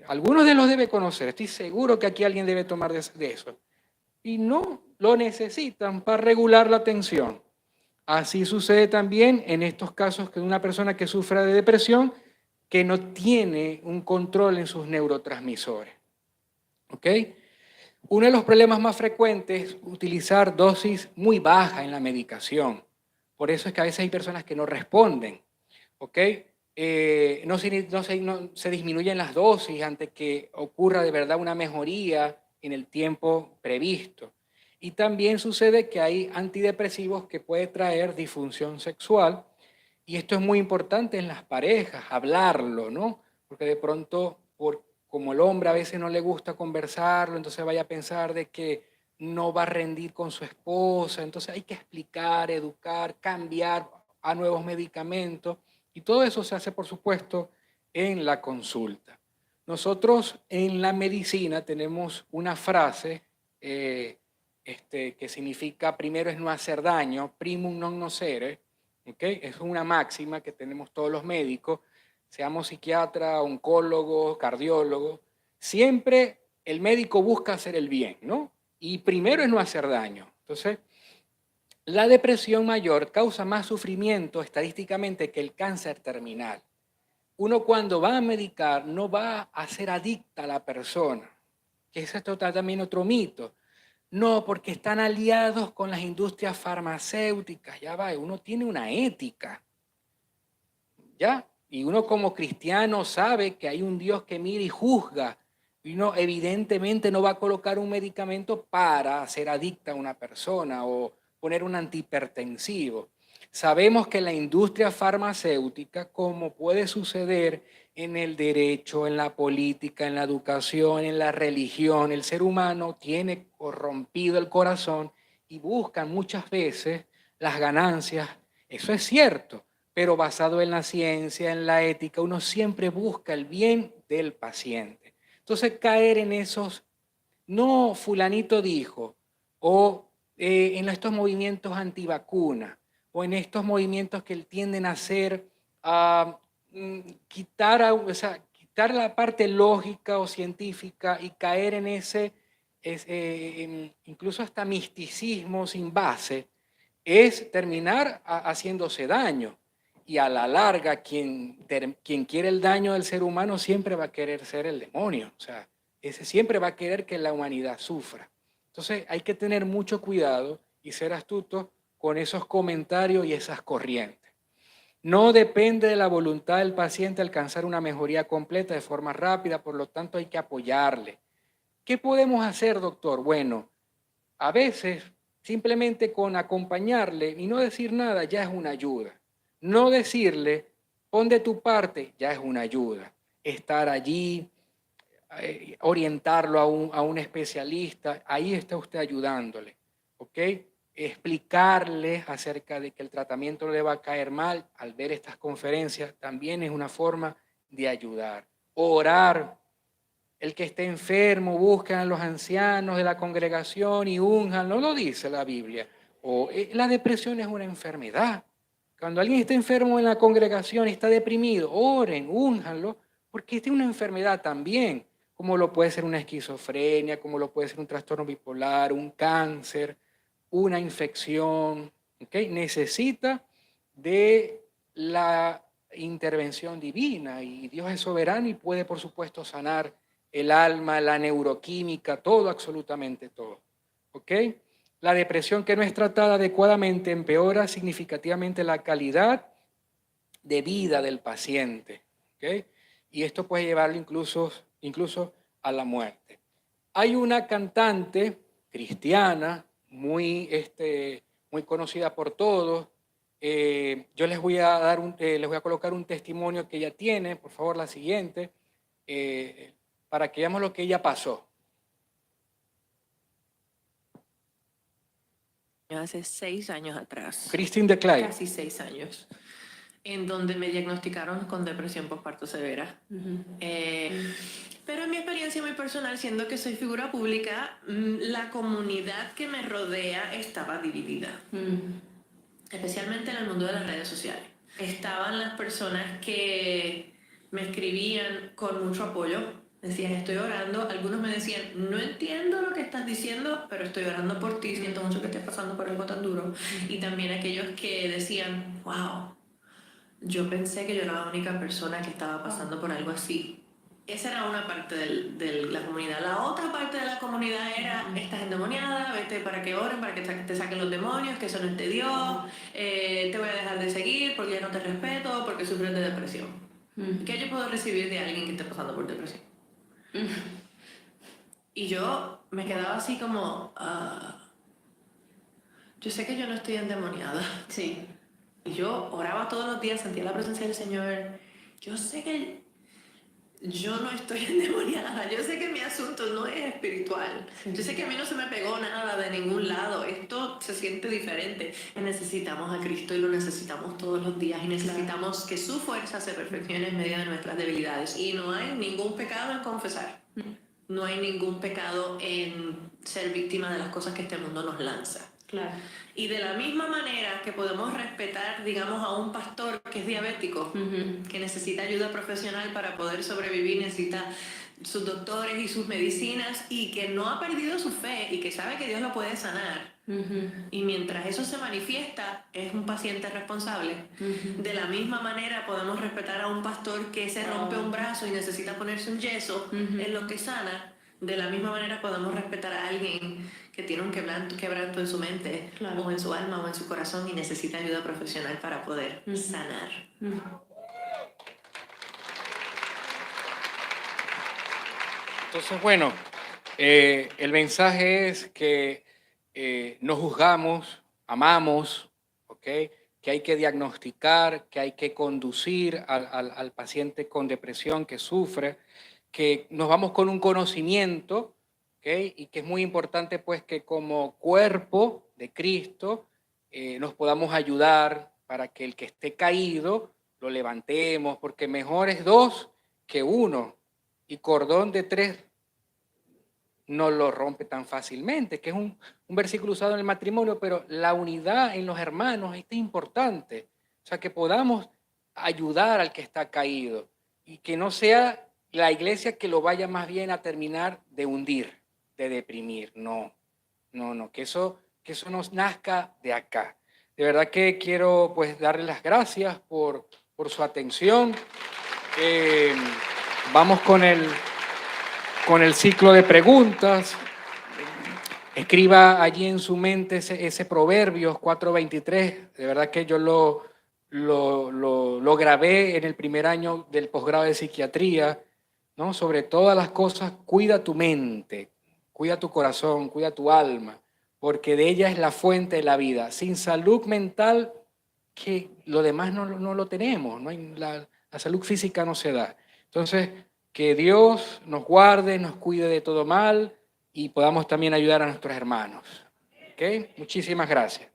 Algunos de los debe conocer. Estoy seguro que aquí alguien debe tomar de eso. Y no lo necesitan para regular la tensión. Así sucede también en estos casos que una persona que sufra de depresión que no tiene un control en sus neurotransmisores. ¿Ok? Uno de los problemas más frecuentes es utilizar dosis muy bajas en la medicación. Por eso es que a veces hay personas que no responden. ¿Ok? No se disminuyen las dosis antes que ocurra de verdad una mejoría en el tiempo previsto. Y también sucede que hay antidepresivos que pueden traer disfunción sexual. Y esto es muy importante en las parejas, hablarlo, ¿no? Porque de pronto, como el hombre a veces no le gusta conversarlo, entonces vaya a pensar de que no va a rendir con su esposa. Entonces hay que explicar, educar, cambiar a nuevos medicamentos. Y todo eso se hace, por supuesto, en la consulta. Nosotros en la medicina tenemos una frase que significa primero es no hacer daño, primum non nocere, ¿okay? Es una máxima que tenemos todos los médicos, seamos psiquiatra, oncólogos, cardiólogos. Siempre el médico busca hacer el bien, ¿no? Y primero es no hacer daño. Entonces, la depresión mayor causa más sufrimiento estadísticamente que el cáncer terminal. uno cuando va a medicar no va a ser adicta a la persona, que ese es también otro mito. No, porque están aliados con las industrias farmacéuticas, ya va, uno tiene una ética, ¿ya? Y uno como cristiano sabe que hay un Dios que mira y juzga, y uno evidentemente no va a colocar un medicamento para hacer adicta a una persona o poner un antihipertensivo. Sabemos que la industria farmacéutica, como puede suceder en el derecho, en la política, en la educación, en la religión, el ser humano tiene corrompido el corazón y busca muchas veces las ganancias. Eso es cierto, pero basado en la ciencia, en la ética, uno siempre busca el bien del paciente. Entonces caer en esos, no fulanito dijo, o en estos movimientos antivacunas, o en estos movimientos que tienden a hacer, quitar la parte lógica o científica y caer en ese, incluso hasta misticismo sin base, es terminar haciéndose daño. Y a la larga, quien quiere el daño del ser humano siempre va a querer ser el demonio. O sea, ese siempre va a querer que la humanidad sufra. Entonces hay que tener mucho cuidado y ser astuto con esos comentarios y esas corrientes. No depende de la voluntad del paciente alcanzar una mejoría completa de forma rápida, por lo tanto hay que apoyarle. ¿Qué podemos hacer, doctor? Bueno, a veces simplemente con acompañarle y no decir nada ya es una ayuda. No decirle, pon de tu parte, ya es una ayuda. Estar allí, orientarlo a un especialista, ahí está usted ayudándole, ¿ok? Explicarle acerca de que el tratamiento no le va a caer mal al ver estas conferencias también es una forma de ayudar. Orar. El que esté enfermo, busquen a los ancianos de la congregación y unjan, no lo dice la Biblia. O la depresión es una enfermedad. Cuando alguien está enfermo en la congregación y está deprimido, oren, únjanlo, porque es una enfermedad también, como lo puede ser una esquizofrenia, como lo puede ser un trastorno bipolar, un cáncer, una infección. ¿Okay? Necesita de la intervención divina y Dios es soberano y puede, por supuesto, sanar el alma, la neuroquímica, todo, absolutamente todo. ¿Ok? La depresión que no es tratada adecuadamente empeora significativamente la calidad de vida del paciente. ¿Ok? Y esto puede llevarlo incluso a la muerte. Hay una cantante cristiana muy conocida por todos. Yo les voy a colocar un testimonio que ella tiene, por favor, la siguiente. Para que veamos lo que ella pasó. Hace 6 años atrás. Christine de Clay. Casi 6 años. En donde me diagnosticaron con depresión postparto severa. Pero en mi experiencia muy personal, siendo que soy figura pública, la comunidad que me rodea estaba dividida. Especialmente en el mundo de las redes sociales. Estaban las personas que me escribían con mucho apoyo. Decían, estoy orando. Algunos me decían, no entiendo lo que estás diciendo, pero estoy orando por ti. Siento mucho que estés pasando por algo tan duro. Y también aquellos que decían, wow, yo pensé que yo era la única persona que estaba pasando por algo así. Esa era una parte de la comunidad. La otra parte de la comunidad era, estás endemoniada, vete para que oren, para que te saquen los demonios, que eso no es de Dios, te voy a dejar de seguir porque ya no te respeto, porque sufres de depresión. ¿Qué yo puedo recibir de alguien que esté pasando por depresión? Y yo me quedaba así como, yo sé que yo no estoy endemoniada. Sí. Y yo oraba todos los días, sentía la presencia del Señor. Yo sé que yo no estoy endemoniada, yo sé que mi asunto no es espiritual, yo sé que a mí no se me pegó nada de ningún lado, esto se siente diferente. Necesitamos a Cristo y lo necesitamos todos los días y necesitamos que su fuerza se perfeccione en medio de nuestras debilidades. Y no hay ningún pecado en confesar, no hay ningún pecado en ser víctima de las cosas que este mundo nos lanza. Claro. Y de la misma manera que podemos respetar, digamos, a un pastor que es diabético, que necesita ayuda profesional para poder sobrevivir, necesita sus doctores y sus medicinas y que no ha perdido su fe y que sabe que Dios lo puede sanar. Y mientras eso se manifiesta, es un paciente responsable. De la misma manera podemos respetar a un pastor que se rompe un brazo y necesita ponerse un yeso en lo que sana. De la misma manera podemos respetar a alguien que tiene un quebranto en su mente, o en su alma, o en su corazón y necesita ayuda profesional para poder sanar. Entonces, bueno, el mensaje es que no juzgamos, amamos, ¿ok? Que hay que diagnosticar, que hay que conducir al paciente con depresión que sufre, que nos vamos con un conocimiento, ¿ok? Y que es muy importante pues que como cuerpo de Cristo nos podamos ayudar para que el que esté caído lo levantemos, porque mejor es 2 que 1, y cordón de 3 no lo rompe tan fácilmente, que es un versículo usado en el matrimonio, pero la unidad en los hermanos es importante. O sea, que podamos ayudar al que está caído y que no sea la iglesia que lo vaya más bien a terminar de hundir, de deprimir. No, que eso nos nazca de acá. De verdad que quiero pues darle las gracias por su atención. Vamos con el ciclo de preguntas. Escriba allí en su mente ese Proverbios 4:23. De verdad que yo lo grabé en el primer año del posgrado de psiquiatría, ¿no? Sobre todas las cosas, cuida tu mente, cuida tu corazón, cuida tu alma, porque de ella es la fuente de la vida. Sin salud mental, que lo demás no lo tenemos, ¿no? La salud física no se da. Entonces, que Dios nos guarde, nos cuide de todo mal y podamos también ayudar a nuestros hermanos. ¿Ok? Muchísimas gracias.